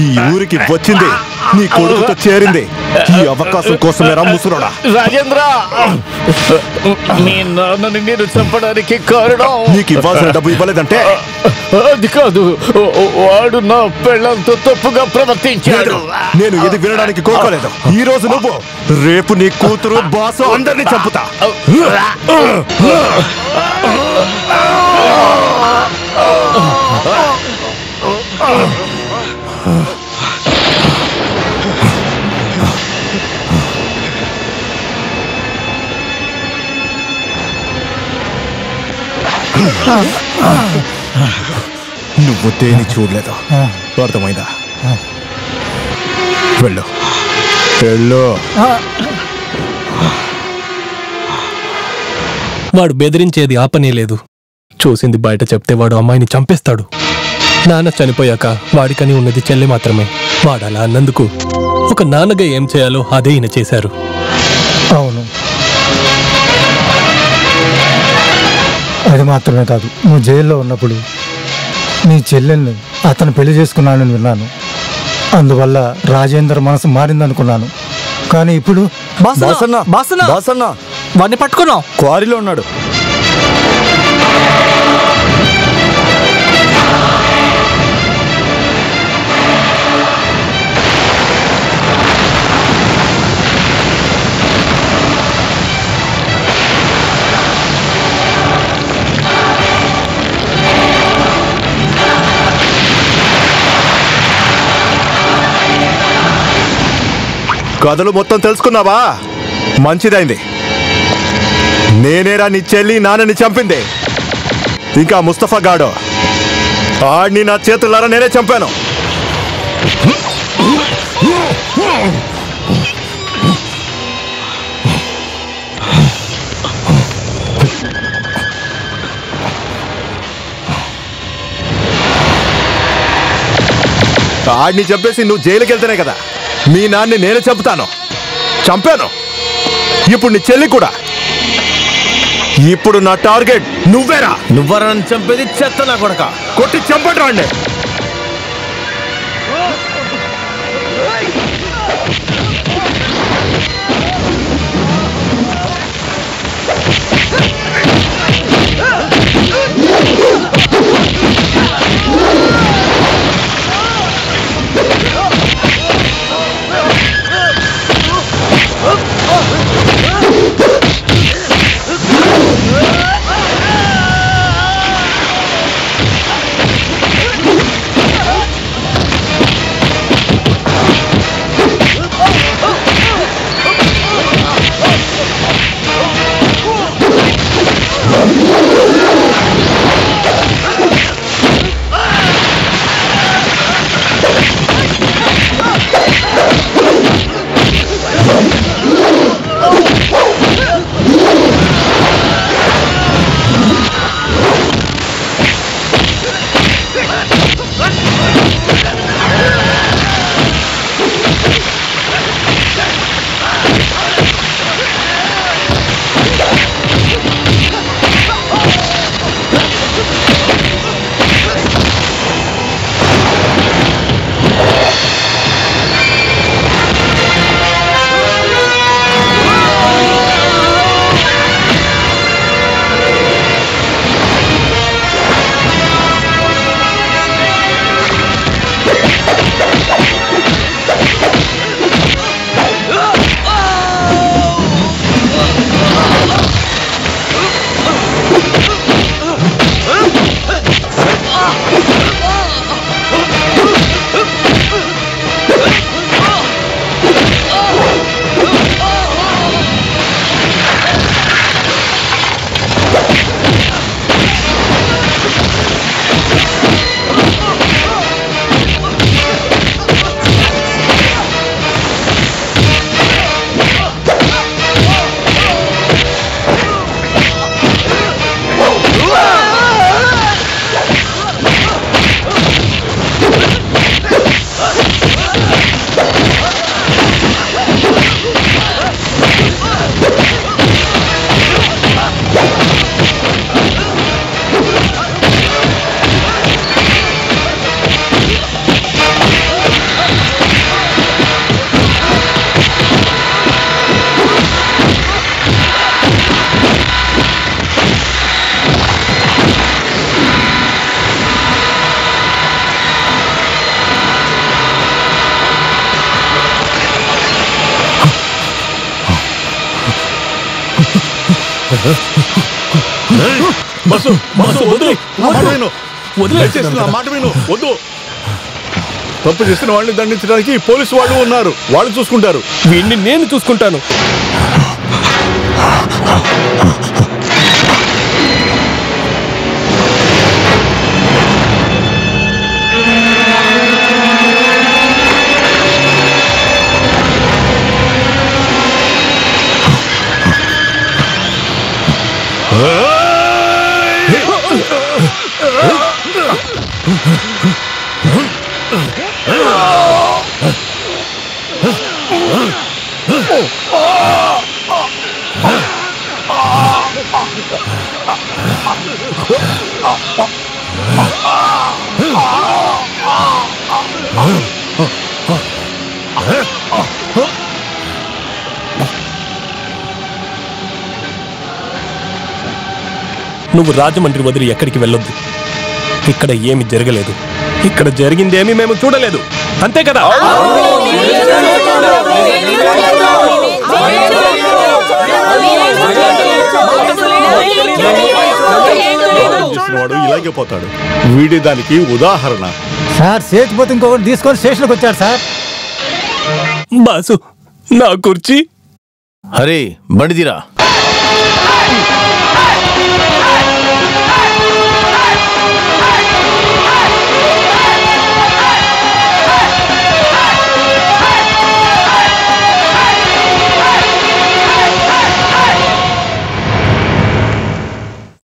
ఈ ఊరికి వచ్చింది నీ కొడుకుతో చేరింది ఈ అవకాశం కోసమేరా ముసురోడా. రాజేంద్ర మీ నాన్నని నేను చంపడానికి కారణం నీకు ఇవ్వాల్సిన డబ్బు ఇవ్వలేదంటే అది కాదు, వాడు నా పెళ్ళంతో తప్పుగా ప్రవర్తించాడు. నేను ఇది వినడానికి కోరుకోలేదు. ఈ రోజు నువ్వు, రేపు నీ కూతురు బాసు అందరినీ చంపుతా. నువ్వు దేని చూడలేదు, అర్థమైందా? వెళ్ళు వెళ్ళు. వాడు బెదిరించేది ఆపనేలేదు. చూసింది బయట చెప్తే వాడు అమ్మాయిని చంపేస్తాడు. నాన్న చనిపోయాక వాడికని ఉన్నది చెల్లి మాత్రమే. వాడు అలా అన్నందుకు ఒక నాన్నగా ఏం చేయాలో అదే ఈయన చేశారు. అవును, అది మాత్రమే కాదు, నువ్వు జైల్లో ఉన్నప్పుడు నీ చెల్లెల్ని అతను పెళ్లి చేసుకున్నానని విన్నాను. అందువల్ల రాజేందర్ మనసు మారిందనుకున్నాను. కానీ ఇప్పుడు వాడిని పట్టుకున్నావు. క్వారీలో ఉన్నాడు. కథలు మొత్తం తెలుసుకున్నావా? మంచిదైంది. నేనేరా నీ చెల్లి నాన్నని చంపింది. ఇంకా ముస్తఫా గాడు, ఆడిని నా చేతులారా నేనే చంపాను. ఆడిని చంపేసి నువ్వు జైలుకి వెళ్తేనే కదా మీ నాన్ని నేను చంపాను. ఇప్పుడు నీ చెల్లి కూడా. ఇప్పుడు నా టార్గెట్ నువ్వేరా. నువ్వరా నన్ను చంపేది? చెత్త నా కొడక, కొట్టి చంపటి రాండి. బస్సు బస్సు వద్దు, నా మాట విను. దయచేసి నా మాట విను, వద్దు. తప్పు చేసిన వాళ్ళని దండించడానికి పోలీసు వాళ్ళు ఉన్నారు, వాళ్ళు చూసుకుంటారు. వీడిని నేను చూసుకుంటాను. నువ్వు రాజమండ్రి వదిలి ఎక్కడికి వెళ్ళొద్దు. ఇక్కడ ఏమి జరగలేదు, ఇక్కడ జరిగిందేమి మేము చూడలేదు, అంతే కదా? వాడు ఇలాగే పోతాడు. వీడి దానికి ఉదాహరణ. సార్ సేతుపోతే ఇంకొకటి తీసుకొని స్టేషన్కి వచ్చాడు సార్. బాసు, నా కుర్చీ. హరే బండిదిరా.